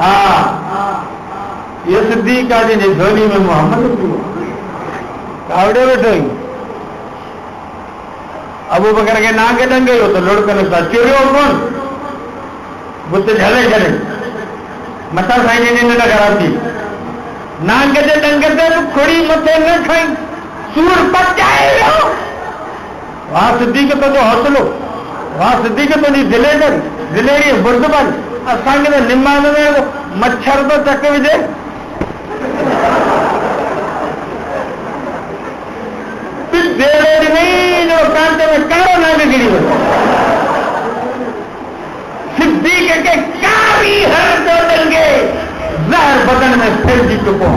हा ये सिद्दीक आहे जंहिंजे झोली में मोहम्मद पियो कावड़े वेठो ई अबू बकर खे नांग ॾंगे हो त लुड़कनि सां चिरियो कोन बुत झले झले मथां साईं जी निंड ख़राब थी नांग जे डंग ते खुड़ी मथे न खई सूर पचाए वियो वाह सिद्दीक तो जो हौसलो वाह सिद्दीक तो जी दिलेरी बुर्दबन असांखे त निमाज़ में मच्छर तो चक विझे देड़े नहीं जो कांटे में कारो नांग गिरी वियो सिद्दीक के कारी हर जो डंगे ज़हर बदन में फैलजी चुको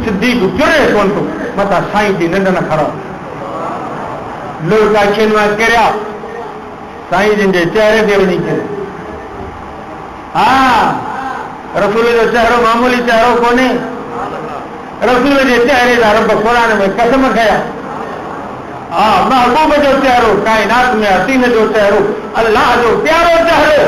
सिद्दीक जुड़े कोन थो मथां साईं जी निंड न ख़राब लोटा अखियुनि मां किरिया साईं जिन जे चेहरे ते वञी किरियो हा रसूल जो चेहरो मामूली चेहरो कोन्हे रसूल जे चेहरे जा रब क़ुरान में कसम खया हा महबूब जो चेहरो काइनात में हसीन जो चेहरो अल्लाह जो प्यारो चेहरो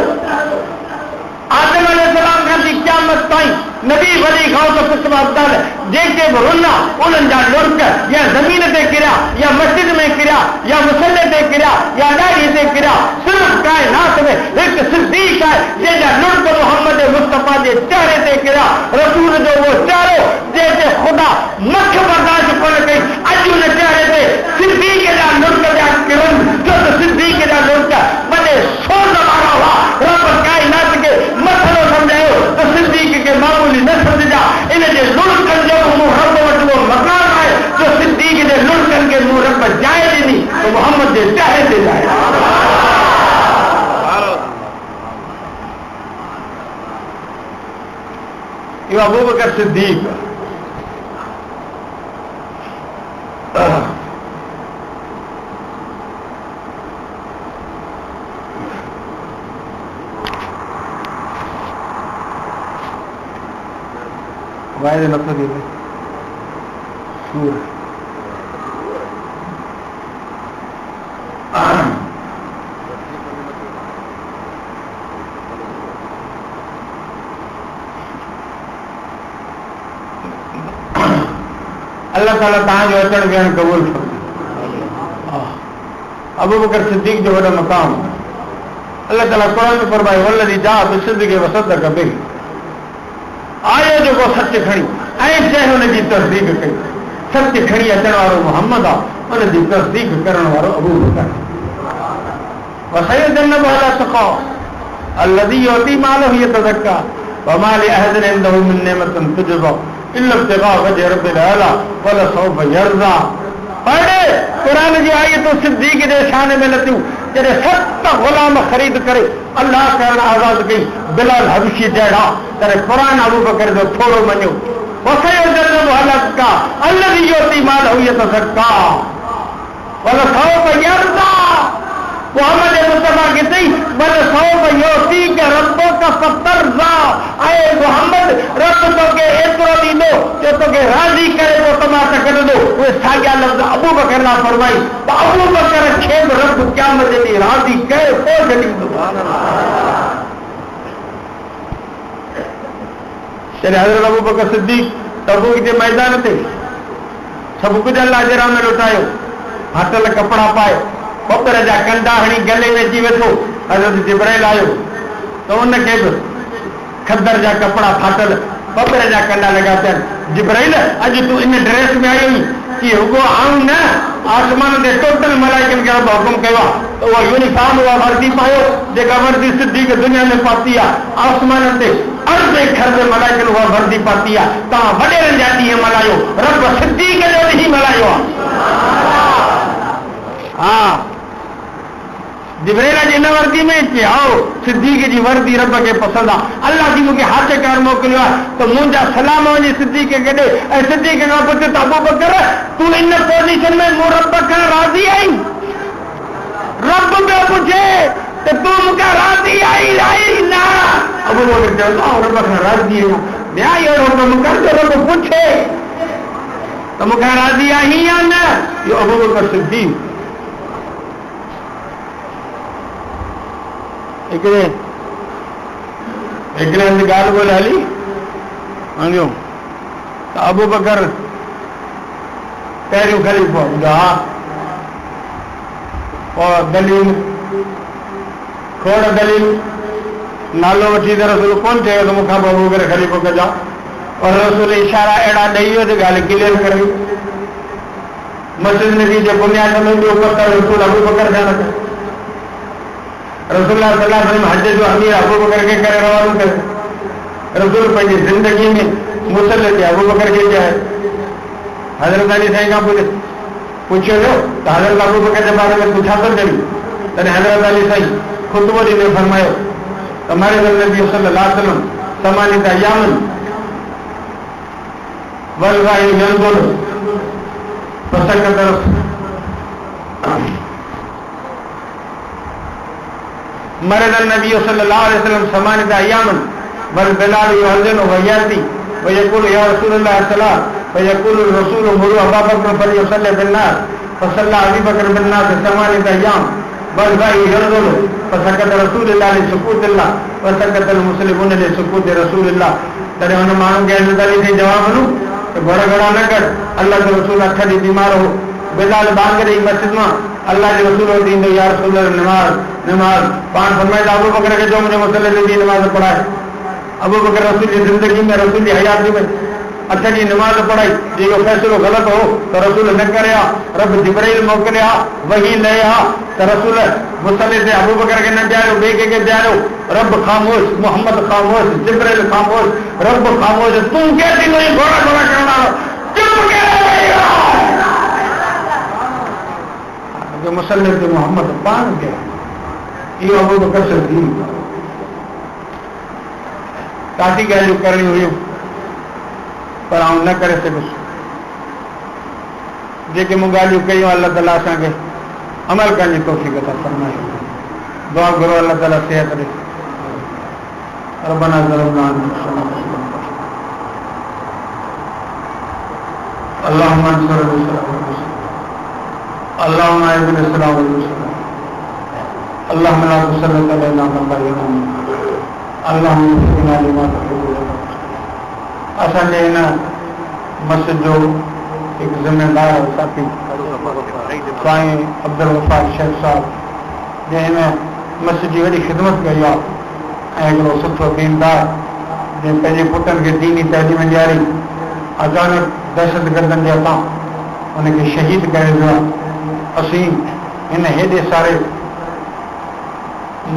आदम अलैहिस्सलाम खां थी क़यामत ताईं नबी वली गौस कुतुब अब्दाल जेके बि रुना उन्हनि जा लुड़क या ज़मीन ते किरिया या मस्जिद में किरिया या मुसल्ले ते किरिया या ॾाढ़ी ते किरिया सिर्फ़ काइनात में हिकु सिद्दीक आहे जंहिंजा लुड़क मोहम्मद मुस्तफ़ा जे चेहरे ते किरिया रसूल जो उहो चेहरो जंहिंते ख़ुदा मख बर्दाश्त कोन कई अॼु हुन चेहरे ते सिद्दीक जा लुड़क जा किरनि छो त सिद्दीक जा लुड़क वॾे सोन वारा हुआ रब काइनात खे मसलो सम्झायो त सिद्दीक खे मामूली न सम्झा इन जे लुड़कनि जो मूं रब वटि उहो मकान आहे जो सिद्दीक जे लुड़कनि खे मूं रब जाइ ॾिनी त मोहम्मद जे चेहरे ते जाइ इहो अबू बकर सिद्दीक वायदे नथो थी सूर अल्लाह ताला तव्हांजो अचण विहण क़बूल फरमाए। अबू बकर सिद्दीक़ जो वॾो मक़ाम अल्लाह ताला क़ुरान में फरमाए वल्लज़ी जाअ बिस्सिद्क़ि वसद्दक़ बिही आयो जेको सच खणी ऐं चए हुनजी तस्दीक कई। सच खणी अचण वारो मोहम्मद आहे हुनजी तस्दीक करण वारो अबू बकर। वसयजन्नबुहा अल-अतक़ा अल्लज़ी युती मालहु यतज़क्का वमा लिअहदिन इंदहु मिन निअमतिन तुजज़ा इल्ला इब्तिग़ाअ वजहि रब्बिल आला वलसौफ़ यर्ज़ा। पढ़े कुरान जी आयतूं सिद्दीक़ जे शान में लथियूं जॾहिं 7 ग़ुलाम ख़रीद करे अल्लाह करण आज़ाद कई बिलाल हबशी जहिड़ा तॾहिं कुरान अबू बकर जो थोरो मञियो। वसयजन्नबुहा अल-अतक़ा अल्लज़ी युती मालहु यतज़क्का वलसौफ़ यर्ज़ा। मोहम्मद मुस्तफा की थी वलसौफ़ युतीका रब्बुका फतर्ज़ा। ऐं मोहम्मद रब तोखे एतिरो ॾींदो जो तोखे राज़ी करे पोइ तमाशा कढंदो। उहे साॻिया लफ़्ज़ अबू बकर लाइ फरमाई त अबू बकर खे बि रब क़यामत जे ॾींहुं राज़ी करे पोइ छॾींदो। जॾहिं हज़रत अबू बकर सिद्दीक़ तबूक जे मैदान ते सभु कुझु अल्लाह जे राह में लुटायो फाटल कपिड़ा पाए ॿपर जा कंडा हणी गले में अची वेठो हज़रत जिब्राइल आयो त उनखे बि खदर जा कपिड़ा फाटल ॿपर जा कंडा लॻा पिया। जिब्राइल अॼु तूं इन ड्रेस में आयो आहीं कि रुगो आऊं न आसमान ते टोटल मलाइकनि खे रब हुकुम कयो आहे त उहा यूनिफॉर्म उहा वर्दी पायो जेका वर्दी सिद्दीक़ दुनिया में पाती आहे। आसमान ते अर्ज़ खर्ज़ मलाइकनि उहा वर्दी पाती आहे। तव्हां वॾेरनि जा ॾींहं मल्हायो रब सिद्दीक़ जो ॾींहुं मल्हायो आहे। हा जिब्राइल जी इन वर्दी में चयो सिद्दीक़ जी वर्दी रब खे पसंदि आहे। अल्लाह जी मूंखे हाथकार मोकिलियो आहे त मुंहिंजा सलाम वञी सिद्दीक़ खे ॾे ऐं सिद्दीक़ खां पुछ त अबू बकर तूं इन पोज़ीशन में मूं रब खां राज़ी आहीं। रब पियो पुछे त तूं मूंखां राज़ी आई न। अबू बकर चयो रब खां राज़ी आहियां। ॿिया अहिड़ो कमु कर जो रब पुछे त मूंखां राज़ी आहीं या न। इहो अबू बकर सिद्दीक़ हिकिड़े हंधि ॻाल्हि ॿोल्हि हली वञो त अबू बकर पहिरियों ख़लीफ़ो हा पोइ दलील खोड़ दलील नालो वठी त रसूल कोन चयो त मूंखां पोइ अबू बकर ख़लीफ़ो कजां और रसूल इशारा अहिड़ा ॾेई वियो त ॻाल्हि क्लियर करे मस्जिद नबी जे बुनियाद में ॿियो पत्थर रसूल अबू बकर खां रखियो। रसूल सल्लल्लाहु अलैहि वसल्लम हज जो अमीर अबू बकर के करे रवानो कयो। रसूल पंहिंजी ज़िंदगी में मुसल्ले ते अबू बकर खे चयो। हज़रत अली साईं खां पुछियो वियो त हज़रत अबू बकर जे बारे में तूं छा थो चईं। तॾहिं हज़रत अली साईं ख़ुतबो ॾींदे फरमायो त मरियल नबी सल्लल्लाहु अलैहि वसल्लम समानित अय्यामन वलवायु यंजुर फसकत मरद नबी सल्लल्लाहु अलैहि वसल्लम समानित अय्यामन वल बिलाल युअज़्ज़िन व यअती व यक़ूल या रसूलल्लाह सल्लल्लाहु व यक़ूल रसूल मुरु अबू बकर फलयुसल्ली बिन्नास फसल्ला अबू बकर बिन्नास समानित अय्याम वल वायु यंजुर फसकत रसूलुल्लाह लिसुकूतिल्लाह व सकत मुस्लिमून लिसुकूत रसूलुल्लाह। तॾहिं हुन माण्हू खे हज़रत अली खे जवाब ॾिनो त घोड़ा घोड़ा न कर अल्लाह जो रसूल 8 ॾींहं बीमार हो। बिलाल बांग ॾेई मस्जिद मां अल्लाह जो रसूल वटि ईंदो या रसूल नमाज़ पाण फरमाईंदा अबू बकर खे जो मुंहिंजे मुसल्ले ते नमाज़ पढ़ाए। अबू बकर रसूल जी ज़िंदगी में रसूल जी हयाती में 8 ॾींहं नमाज़ पढ़ाई। जो फ़ैसिलो ग़लति हो त रसूल न करे हा रब जिब्राइल मोकिलिया वही लहे हा त रसूल मुसल्ले ते अबू बकर खे न ॾियारियो ॿिए कंहिंखे ॾियारियो। रब ख़ामोश मोहम्मद ख़ामोश जिब्राइल ख़ामोश रब ख़ामोश तूं केरु थींदो घोड़ा घोड़ा करण वारो चुप करे मुसल्ले ते मोहम्मद पान के इहो अबू बकर सिद्दीक़ काफ़ी ॻाल्हियूं करणी हुयूं पर आउं न करे सघुसि। जेके मूं ॻाल्हियूं कयूं अल्लाह ताला असांखे अमल करण जी तौफ़ीक़ अता फरमाए। दुआ घुरो अल्लाह ताला सेहत ॾे। रब्बना ज़लमना اللهم انصر الاسلام والمسلمين اللهم اعز الاسلام والمسلمين اللهم لا تسلط علينا من لا يرحمنا اللهم اهدنا لما تحب وترضى असांजे हिन मस्जिद जो एक ज़िम्मेदार साथी साईं अब्दुल गफ़ार शेख साहब जंहिं मस्जिद जी वॾी ख़िदमत कई आहे ऐं हिकिड़ो सुठो दीनदार जंहिं पंहिंजे पुटनि खे दीनी तइलीम ॾियारी अचानक दहशतगर्दनि जे हथां उनखे शहीद कयो वियो आहे असीं हिन हेॾे सारे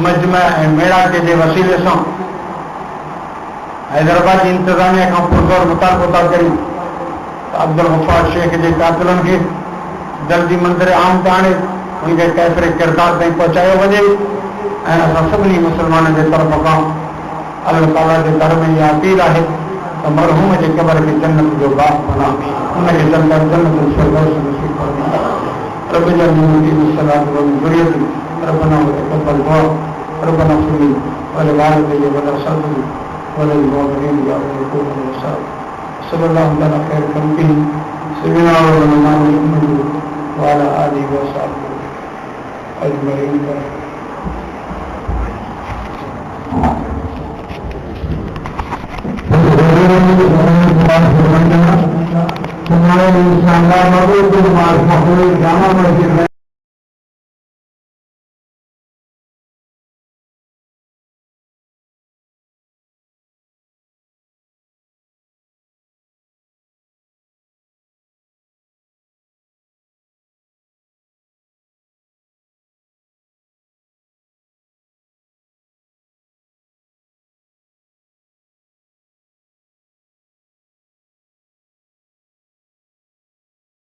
मजमा ऐं मेड़ाके जे वसीले सां हैदराबाद जी इंतज़ामिया खां पुरज़ोर मुतालबो था करियूं त अब्दुल गफ़ार शेख जे कातिलनि खे जल्दी मंदिर आम ते आणे उनखे कैफ़िरे किरदार ताईं पहुचायो वञे ऐं असां सभिनी मुस्लमाननि जे तरफ़ खां अल्लाह ताला जे दर में इहा अपील आहे त मरहूम जे क़बर खे जन्नत जो बाग़ बना उनखे जन्नत फिरदौस नसीब फरमाए रब जल्दी मुसलात व ज़ुरियत रब्बना व तक़ब्बल दुआ रब्बना फ़िली व लिवालिदैहि व लिअसातिज़ी وللمؤمنين يعلمون الإنسان صلى الله على خير خلقه سيدنا ونبينا محمد وعلى آله وصحبه أجمعين.